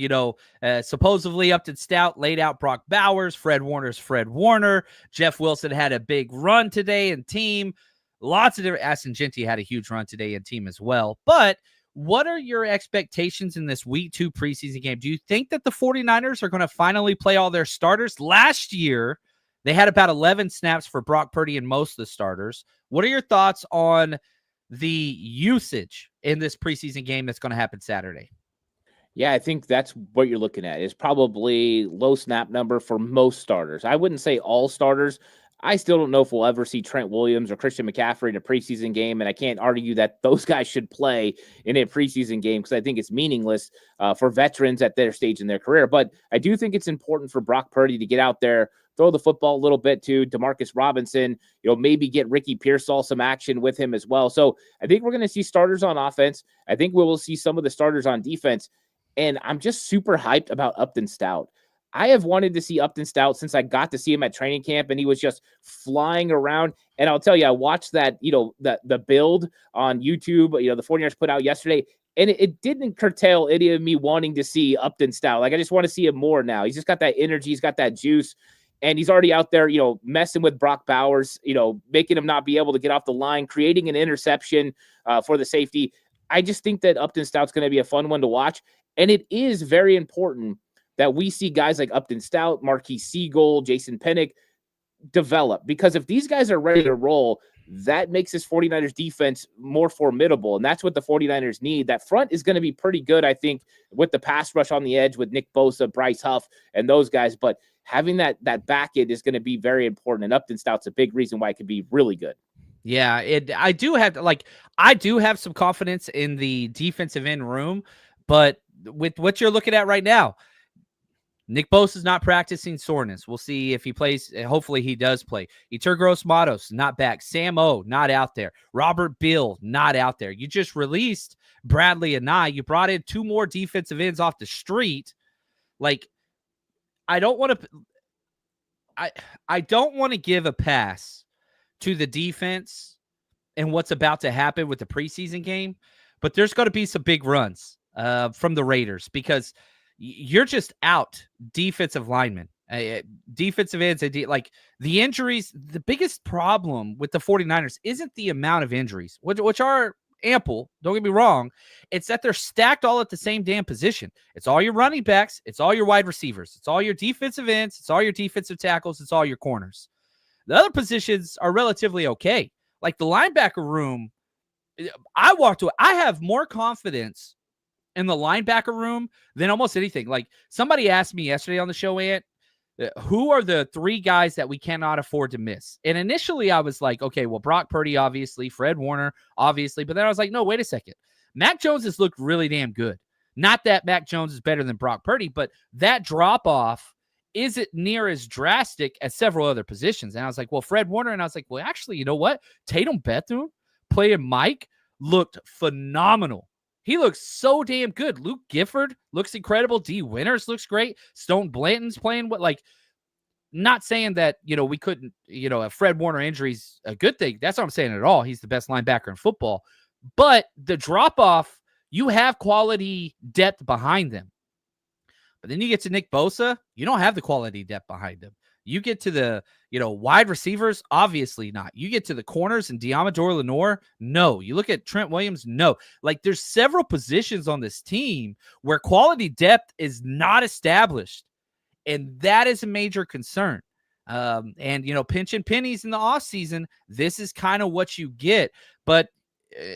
supposedly Upton Stout laid out Brock Bowers, Fred Warner's Fred Warner. Jeff Wilson had a big run today in team. Lots of different, Aston Genty had a huge run today in team as well. But what are your expectations in this week 2 preseason game? Do you think that the 49ers are going to finally play all their starters? Last year, they had about 11 snaps for Brock Purdy and most of the starters. What are your thoughts on the usage in this preseason game that's going to happen Saturday? Yeah, I think that's what you're looking at. Is probably low snap number for most starters. I wouldn't say all starters. I still don't know if we'll ever see Trent Williams or Christian McCaffrey in a preseason game, and I can't argue that those guys should play in a preseason game because I think it's meaningless for veterans at their stage in their career. But I do think it's important for Brock Purdy to get out there, throw the football a little bit to Demarcus Robinson, maybe get Ricky Pearsall some action with him as well. So I think we're going to see starters on offense. I think we will see some of the starters on defense. And I'm just super hyped about Upton Stout. I have wanted to see Upton Stout since I got to see him at training camp, and he was just flying around. And I'll tell you, I watched that, the build on YouTube, the 49ers put out yesterday, and it didn't curtail any of me wanting to see Upton Stout. Like, I just want to see him more now. He's just got that energy. He's got that juice. And he's already out there, messing with Brock Bowers, making him not be able to get off the line, creating an interception for the safety. I just think that Upton Stout's going to be a fun one to watch. And it is very important that we see guys like Upton Stout, Marquis Siegel, Jason Pennick develop. Because if these guys are ready to roll, that makes this 49ers defense more formidable. And that's what the 49ers need. That front is going to be pretty good, I think, with the pass rush on the edge with Nick Bosa, Bryce Huff, and those guys. But having that back end is going to be very important. And Upton Stout's a big reason why it could be really good. Yeah, I do have some confidence in the defensive end room, but with what you're looking at right now, Nick Bosa is not practicing soreness. We'll see if he plays. Hopefully he does play. Eter Gross-Matos, not back. Sam O, not out there. Robert Beal, not out there. You just released Bradley and You brought in 2 more defensive ends off the street. Like, I don't want to give a pass to the defense and what's about to happen with the preseason game, but there's going to be some big runs from the Raiders because you're just out defensive linemen, defensive ends. Like, the injuries, the biggest problem with the 49ers isn't the amount of injuries, which are ample. Don't get me wrong. It's that they're stacked all at the same damn position. It's all your running backs. It's all your wide receivers. It's all your defensive ends. It's all your defensive tackles. It's all your corners. The other positions are relatively okay. Like the linebacker room, I have more confidence in the linebacker room than almost anything. Like, somebody asked me yesterday on the show, Ant, who are the 3 guys that we cannot afford to miss? And initially I was like, okay, well, Brock Purdy, obviously, Fred Warner, obviously. But then I was like, no, wait a second. Mac Jones has looked really damn good. Not that Mac Jones is better than Brock Purdy, but that drop-off isn't near as drastic as several other positions. And I was like, well, Fred Warner. And I was like, well, actually, you know what? Tatum Bethune playing Mike looked phenomenal. He looks so damn good. Luke Gifford looks incredible. D. Winters looks great. Stone Blanton's playing what, like, not saying that, we couldn't, a Fred Warner injury is a good thing. That's not what I'm saying at all. He's the best linebacker in football. But the drop-off, you have quality depth behind them. But then you get to Nick Bosa, you don't have the quality depth behind him. You get to the, wide receivers, obviously not. You get to the corners and Diamador Lenore, no. You look at Trent Williams, no. Like, there's several positions on this team where quality depth is not established. And that is a major concern. And, pinching pennies in the offseason, this is kind of what you get. But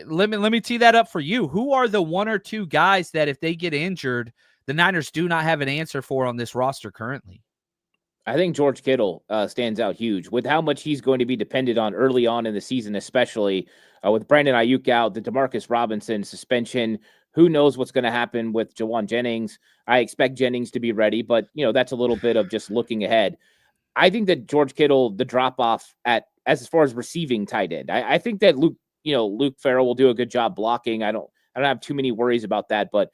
let me tee that up for you. Who are the 1 or 2 guys that if they get injured, the Niners do not have an answer for on this roster currently? I think George Kittle stands out huge with how much he's going to be dependent on early on in the season, especially with Brandon Ayuk out, the Demarcus Robinson suspension. Who knows what's going to happen with Jawan Jennings? I expect Jennings to be ready, but that's a little bit of just looking ahead. I think that George Kittle, the drop off as far as receiving tight end, I think that Luke Farrell will do a good job blocking. I don't have too many worries about that, but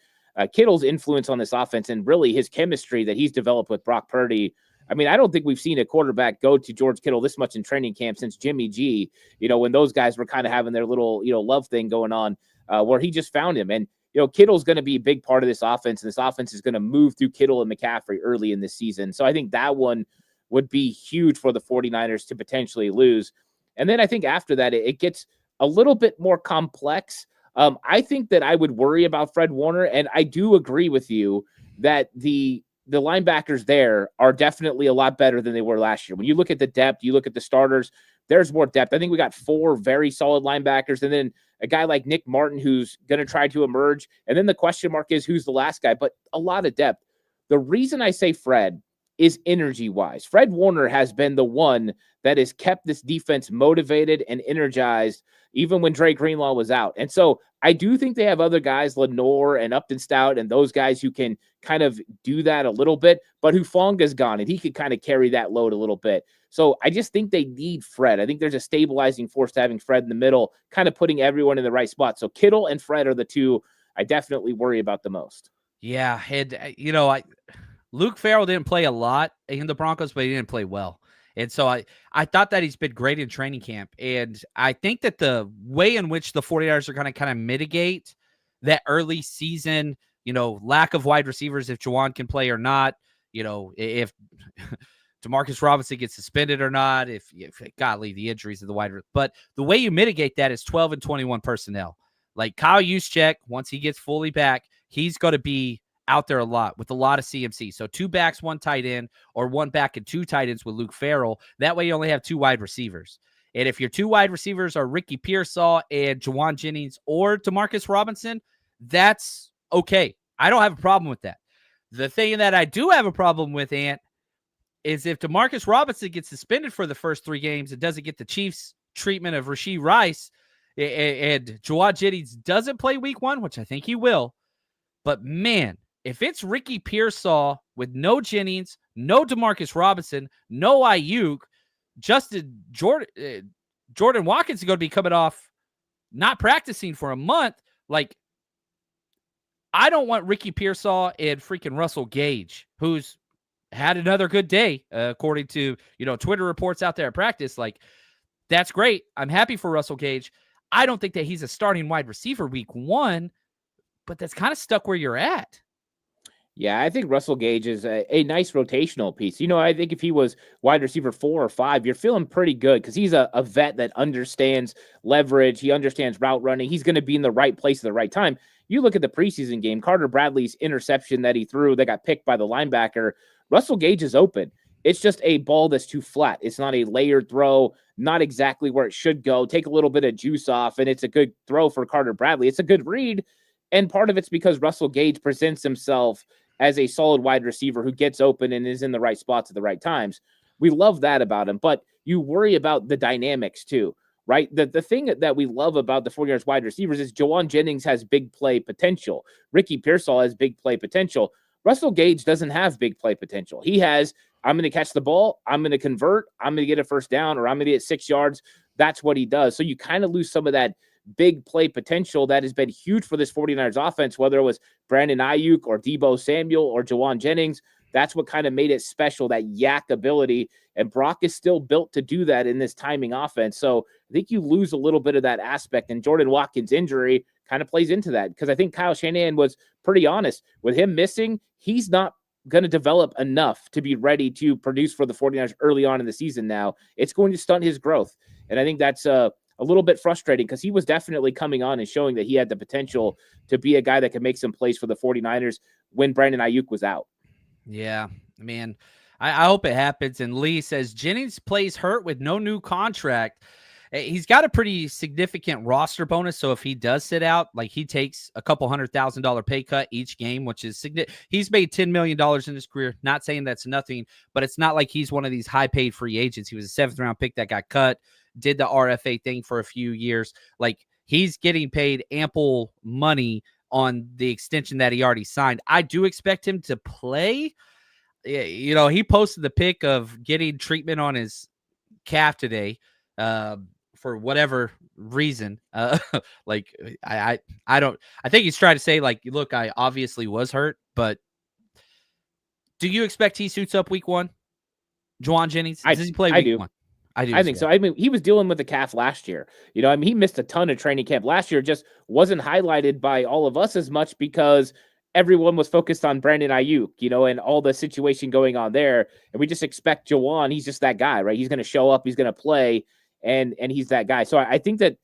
Kittle's influence on this offense and really his chemistry that he's developed with Brock Purdy. I mean, I don't think we've seen a quarterback go to George Kittle this much in training camp since Jimmy G, when those guys were kind of having their little, love thing going on where he just found him. And, Kittle's going to be a big part of this offense. And this offense is going to move through Kittle and McCaffrey early in this season. So I think that one would be huge for the 49ers to potentially lose. And then I think after that, it gets a little bit more complex. I think that I would worry about Fred Warner. And I do agree with you that the linebackers there are definitely a lot better than they were last year. When you look at the depth, you look at the starters, there's more depth. I think we got 4 very solid linebackers and then a guy like Nick Martin who's going to try to emerge. And then the question mark is who's the last guy, but a lot of depth. The reason I say Fred is energy-wise. Fred Warner has been the one that has kept this defense motivated and energized even when Dre Greenlaw was out. And so I do think they have other guys, Lenore and Upton Stout, and those guys who can kind of do that a little bit, but Hufanga's gone, and he could kind of carry that load a little bit. So I just think they need Fred. I think there's a stabilizing force to having Fred in the middle, kind of putting everyone in the right spot. So Kittle and Fred are the 2 I definitely worry about the most. Yeah, and, Luke Farrell didn't play a lot in the Broncos, but he didn't play well. And so I thought that he's been great in training camp. And I think that the way in which the 49ers are going to kind of mitigate that early season, lack of wide receivers, if Juwan can play or not, if Demarcus Robinson gets suspended or not, if golly, the injuries of the wide. But the way you mitigate that is 12 and 21 personnel. Like Kyle Juszczyk, once he gets fully back, he's going to be out there a lot with a lot of CMC. So 2 backs, 1 tight end, or 1 back and 2 tight ends with Luke Farrell. That way you only have 2 wide receivers. And if your 2 wide receivers are Ricky Pearsall and Jawan Jennings or Demarcus Robinson, that's okay. I don't have a problem with that. The thing that I do have a problem with, Ant, is if Demarcus Robinson gets suspended for the first 3 games and doesn't get the Chiefs' treatment of Rashee Rice, and Jawan Jennings doesn't play week 1, which I think he will, but man, if it's Ricky Pearsall with no Jennings, no Demarcus Robinson, no Ayuk, Jordan Watkins is going to be coming off not practicing for a month. Like, I don't want Ricky Pearsall and freaking Russell Gage, who's had another good day, according to, Twitter reports out there at practice. Like, that's great. I'm happy for Russell Gage. I don't think that he's a starting wide receiver week 1, but that's kind of stuck where you're at. Yeah, I think Russell Gage is a nice rotational piece. I think if he was wide receiver 4 or 5, you're feeling pretty good because he's a vet that understands leverage. He understands route running. He's going to be in the right place at the right time. You look at the preseason game, Carter Bradley's interception that he threw that got picked by the linebacker. Russell Gage is open. It's just a ball that's too flat. It's not a layered throw, not exactly where it should go. Take a little bit of juice off, and it's a good throw for Carter Bradley. It's a good read, and part of it's because Russell Gage presents himself as a solid wide receiver who gets open and is in the right spots at the right times. We love that about him, but you worry about the dynamics too, right? The thing that we love about the 49ers wide receivers is Jawan Jennings has big play potential. Ricky Pearsall has big play potential. Russell Gage doesn't have big play potential. He has, I'm going to catch the ball, I'm going to convert, I'm going to get a first down, or I'm going to get 6 yards. That's what he does. So you kind of lose some of that big play potential that has been huge for this 49ers offense, whether it was Brandon Ayuk or Deebo Samuel or Jawan Jennings. That's what kind of made it special, that yak ability. And Brock is still built to do that in this timing offense. So I think you lose a little bit of that aspect. And Jordan Watkins' injury kind of plays into that, because I think Kyle Shanahan was pretty honest with him missing. He's not going to develop enough to be ready to produce for the 49ers early on in the season now. It's going to stunt his growth. And I think that's a little bit frustrating, because he was definitely coming on and showing that he had the potential to be a guy that could make some plays for the 49ers when Brandon Ayuk was out. Yeah, man, I hope it happens. And Lee says Jennings plays hurt with no new contract. He's got a pretty significant roster bonus. So if he does sit out, like, he takes a couple $100,000 pay cut each game, which is significant. He's made $10 million in his career. Not saying that's nothing, but it's not like he's one of these high paid free agents. He was a 7th round pick that got cut, did the RFA thing for a few years. Like, he's getting paid ample money on the extension that he already signed. I do expect him to play. You know, he posted the pic of getting treatment on his calf today for whatever reason. Like, I think he's trying to say, like, look, I obviously was hurt, but do you expect he suits up week 1? Jawan Jennings? Does he play week 1? I think so. I mean, he was dealing with the calf last year. You know, I mean, he missed a ton of training camp last year. Just wasn't highlighted by all of us as much because everyone was focused on Brandon Ayuk, you know, and all the situation going on there. And we just expect Jawan. He's just that guy, right? He's going to show up. He's going to play, and he's that guy. So I think that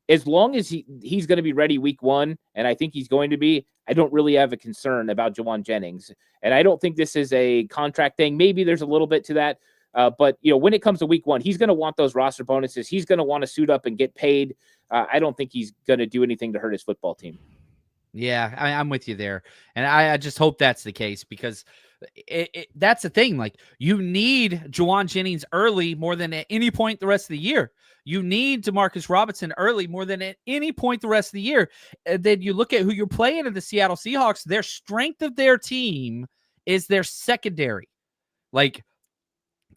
as long as he's going to be ready week 1, and I think he's going to be, I don't really have a concern about Jawan Jennings. And I don't think this is a contract thing. Maybe there's a little bit to that. But, you know, when it comes to week 1, he's going to want those roster bonuses. He's going to want to suit up and get paid. I don't think he's going to do anything to hurt his football team. Yeah, I'm with you there. And I just hope that's the case, because that's the thing. Like, you need Jawan Jennings early more than at any point the rest of the year. You need DeMarcus Robinson early more than at any point the rest of the year. And then you look at who you're playing in the Seattle Seahawks. Their strength of their team is their secondary. Like,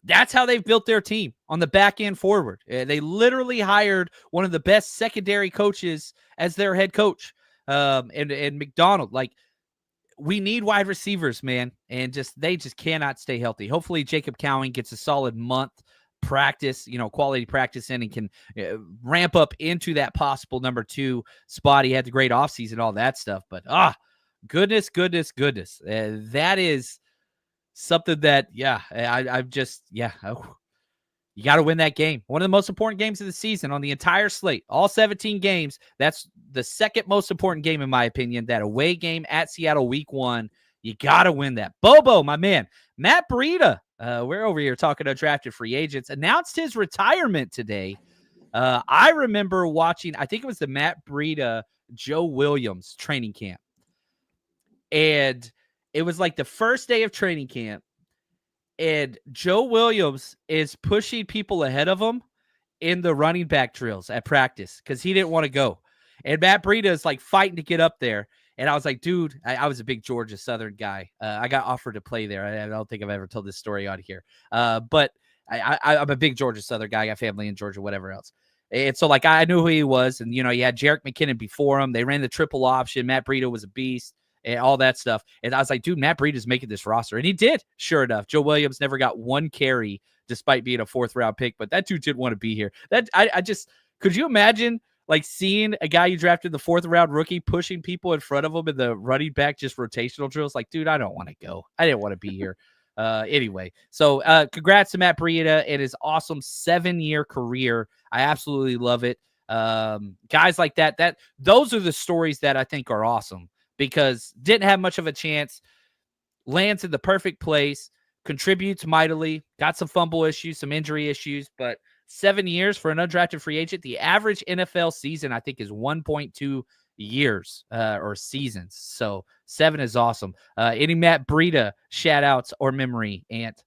that's how they've built their team on the back end forward. They literally hired one of the best secondary coaches as their head coach, and McDonald. Like, we need wide receivers, man, and they just cannot stay healthy. Hopefully Jacob Cowing gets a solid month practice, you know, quality practice in, and can ramp up into that possible number 2 spot. He had the great offseason, all that stuff. But goodness. That is something that, you got to win that game. One of the most important games of the season on the entire slate, all 17 games. That's the second most important game, in my opinion, that away game at Seattle week 1. You got to win that. Bobo, my man, Matt Breida, we're over here talking undrafted free agents, announced his retirement today. I remember watching, I think it was the Matt Breida, Joe Williams training camp. And it was like the first day of training camp, and Joe Williams is pushing people ahead of him in the running back drills at practice because he didn't want to go. And Matt Breida is like fighting to get up there. And I was like, dude, I was a big Georgia Southern guy. I got offered to play there. I don't think I've ever told this story on here. But I'm a big Georgia Southern guy. I got family in Georgia, whatever else. And so, like, I knew who he was. And, you know, you had Jerick McKinnon before him. They ran the triple option. Matt Breida was a beast and all that stuff. And I was like, dude, Matt Breida is making this roster. And he did, sure enough. Joe Williams never got one carry despite being a 4th-round pick. But that dude didn't want to be here. I just – could you imagine – like seeing a guy you drafted the 4th-round rookie pushing people in front of him in the running back just rotational drills? Like, dude, I don't want to go. I didn't want to be here. Anyway, so congrats to Matt Breida and his awesome 7-year career. I absolutely love it. Guys like that those are the stories that I think are awesome because didn't have much of a chance, lands in the perfect place, contributes mightily, got some fumble issues, some injury issues, but 7 years for an undrafted free agent. The average NFL season, I think, is 1.2 years or seasons. So 7 is awesome. Any Matt Breida shout outs or memory, Ant?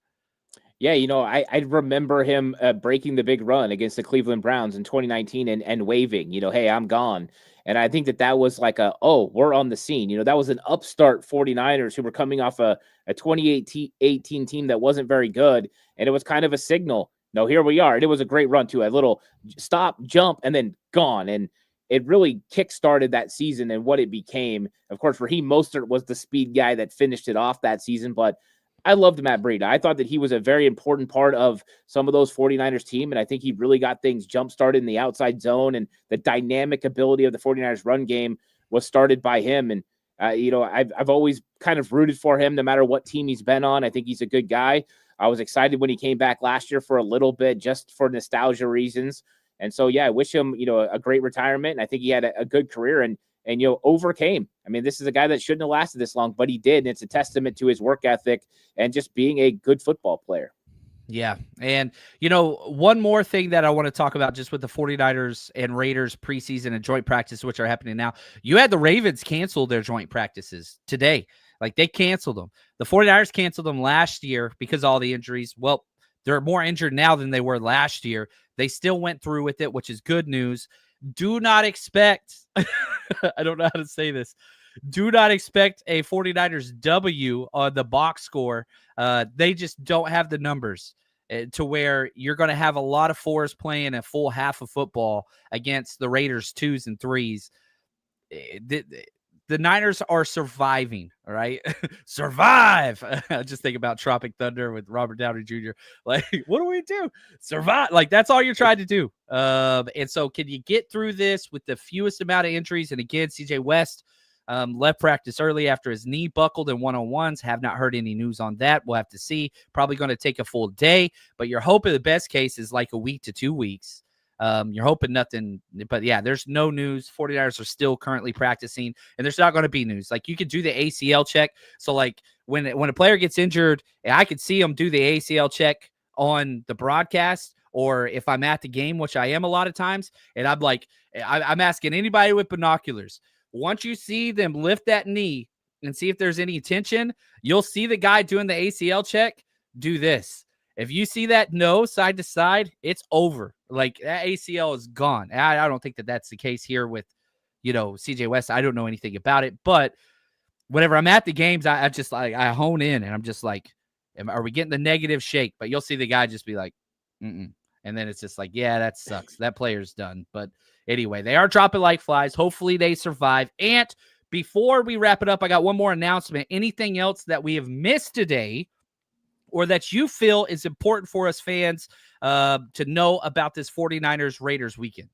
Yeah, I remember him breaking the big run against the Cleveland Browns in 2019 and waving, hey, I'm gone. And I think that was like we're on the scene. That was an upstart 49ers who were coming off a 2018 team that wasn't very good. And it was kind of a signal. No, here we are. And it was a great run too. A little stop, jump, and then gone. And it really kickstarted that season and what it became. Of course, Raheem Mostert was the speed guy that finished it off that season, but I loved Matt Breida. I thought that he was a very important part of some of those 49ers team, and I think he really got things jump-started in the outside zone, and the dynamic ability of the 49ers run game was started by him. And, I've always kind of rooted for him no matter what team he's been on. I think he's a good guy. I was excited when he came back last year for a little bit just for nostalgia reasons. And so, yeah, I wish him, a great retirement. And I think he had a good career and overcame. I mean, this is a guy that shouldn't have lasted this long, but he did. And it's a testament to his work ethic and just being a good football player. Yeah. And, one more thing that I want to talk about just with the 49ers and Raiders preseason and joint practice, which are happening now. You had the Ravens cancel their joint practices today. Like, they canceled them. The 49ers canceled them last year because of all the injuries. Well, they're more injured now than they were last year. They still went through with it, which is good news. Do not expect, I don't know how to say this. Do not expect a 49ers W on the box score. They just don't have the numbers to where you're going to have a lot of 4s playing a full half of football against the Raiders 2s and 3s. The Niners are surviving, all right? Survive. I just think about Tropic Thunder with Robert Downey Jr. Like, what do we do? Survive. Like, that's all you're trying to do. And so can you get through this with the fewest amount of injuries? And again, CJ West left practice early after his knee buckled in one-on-ones. Have not heard any news on that. We'll have to see. Probably going to take a full day, but you're hoping the best case is like a week to 2 weeks. You're hoping nothing, but yeah, there's no news. 49ers are still currently practicing, and there's not going to be news. Like, you could do the ACL check. So like when a player gets injured, I could see them do the ACL check on the broadcast, or if I'm at the game, which I am a lot of times, and I'm like, I'm asking anybody with binoculars, once you see them lift that knee and see if there's any tension, you'll see the guy doing the ACL check do this. If you see that side to side, it's over. Like, that ACL is gone. I don't think that that's the case here with, CJ West. I don't know anything about it, but whenever I'm at the games, I just like, I hone in and I'm just like, are we getting the negative shake? But you'll see the guy just be like, mm-mm. And then it's just like, yeah, that sucks. That player's done. But anyway, they are dropping like flies. Hopefully they survive. And before we wrap it up, I got one more announcement. Anything else that we have missed today or that you feel is important for us fans to know about this 49ers Raiders weekend?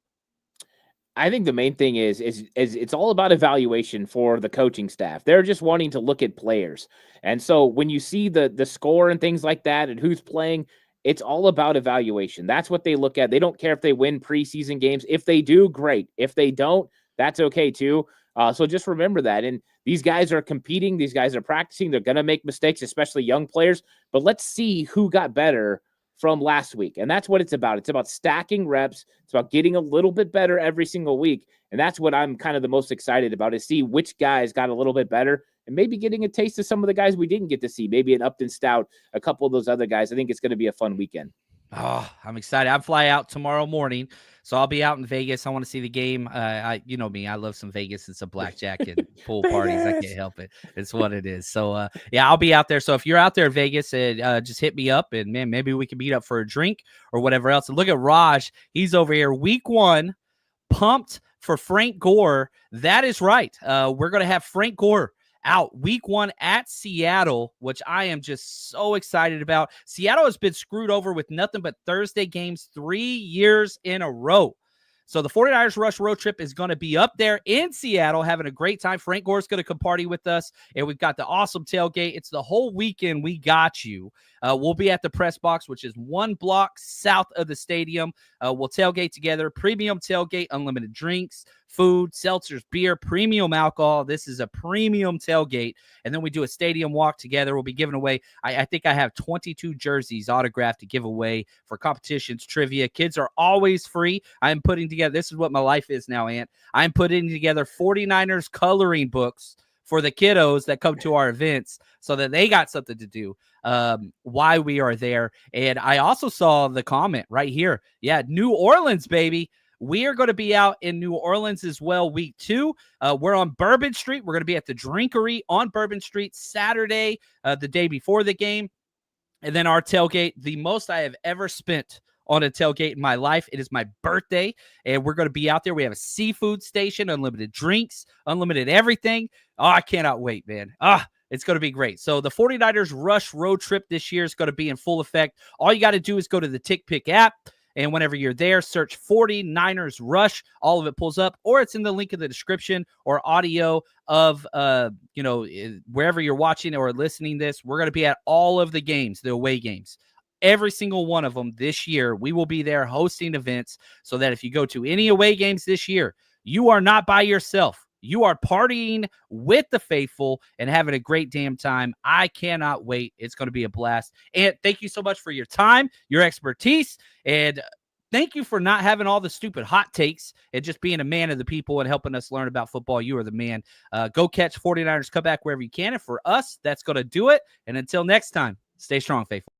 I think the main thing is it's all about evaluation for the coaching staff. They're just wanting to look at players. And so when you see the score and things like that and who's playing, it's all about evaluation. That's what they look at. They don't care if they win preseason games. If they do, great. If they don't, that's okay too. So just remember that. And these guys are competing. These guys are practicing. They're going to make mistakes, especially young players. But let's see who got better from last week. And that's what it's about. It's about stacking reps. It's about getting a little bit better every single week. And that's what I'm kind of the most excited about, is see which guys got a little bit better and maybe getting a taste of some of the guys we didn't get to see. Maybe an Upton Stout, a couple of those other guys. I think it's going to be a fun weekend. Oh, I'm excited. I fly out tomorrow morning, so I'll be out in Vegas. I want to see the game. You know me, I love some Vegas and some blackjack and pool parties. I can't help it. It's what it is. So, yeah, I'll be out there. So if you're out there in Vegas, just hit me up, and man, maybe we can meet up for a drink or whatever else. And look at Raj. He's over here, week 1, pumped for Frank Gore. That is right. We're going to have Frank Gore out week 1 at Seattle, which I am just so excited about. Seattle has been screwed over with nothing but Thursday games 3 years in a row. So the 49ers Rush road trip is going to be up there in Seattle, having a great time. Frank Gore's going to come party with us, and we've got the awesome tailgate. It's the whole weekend. We got you. We'll be at the press box, which is 1 block south of the stadium. We'll tailgate together, premium tailgate, unlimited drinks, food, seltzers, beer, premium alcohol. This is a premium tailgate. And then we do a stadium walk together. We'll be giving away, I think I have 22 jerseys autographed to give away for competitions, trivia. Kids are always free. I'm putting together, this is what my life is now, Ant. I'm putting together 49ers coloring books for the kiddos that come to our events so that they got something to do why we are there. And I also saw the comment right here. Yeah, New Orleans, baby. We are going to be out in New Orleans as well week 2. We're on Bourbon Street. We're going to be at the Drinkery on Bourbon Street Saturday, the day before the game. And then our tailgate, the most I have ever spent on a tailgate in my life. It is my birthday, and we're going to be out there. We have a seafood station, unlimited drinks, unlimited everything. Oh, I cannot wait, man. It's going to be great. So the 49ers Rush road trip this year is going to be in full effect. All you got to do is go to the TickPick app, and whenever you're there, search 49ers Rush. All of it pulls up, or it's in the link in the description or audio of, wherever you're watching or listening this. We're going to be at all of the games, the away games. Every single one of them this year, we will be there hosting events so that if you go to any away games this year, you are not by yourself. You are partying with the faithful and having a great damn time. I cannot wait. It's going to be a blast. And thank you so much for your time, your expertise, and thank you for not having all the stupid hot takes and just being a man of the people and helping us learn about football. You are the man. Go catch 49ers, come back wherever you can. And for us, that's going to do it. And until next time, stay strong, faithful.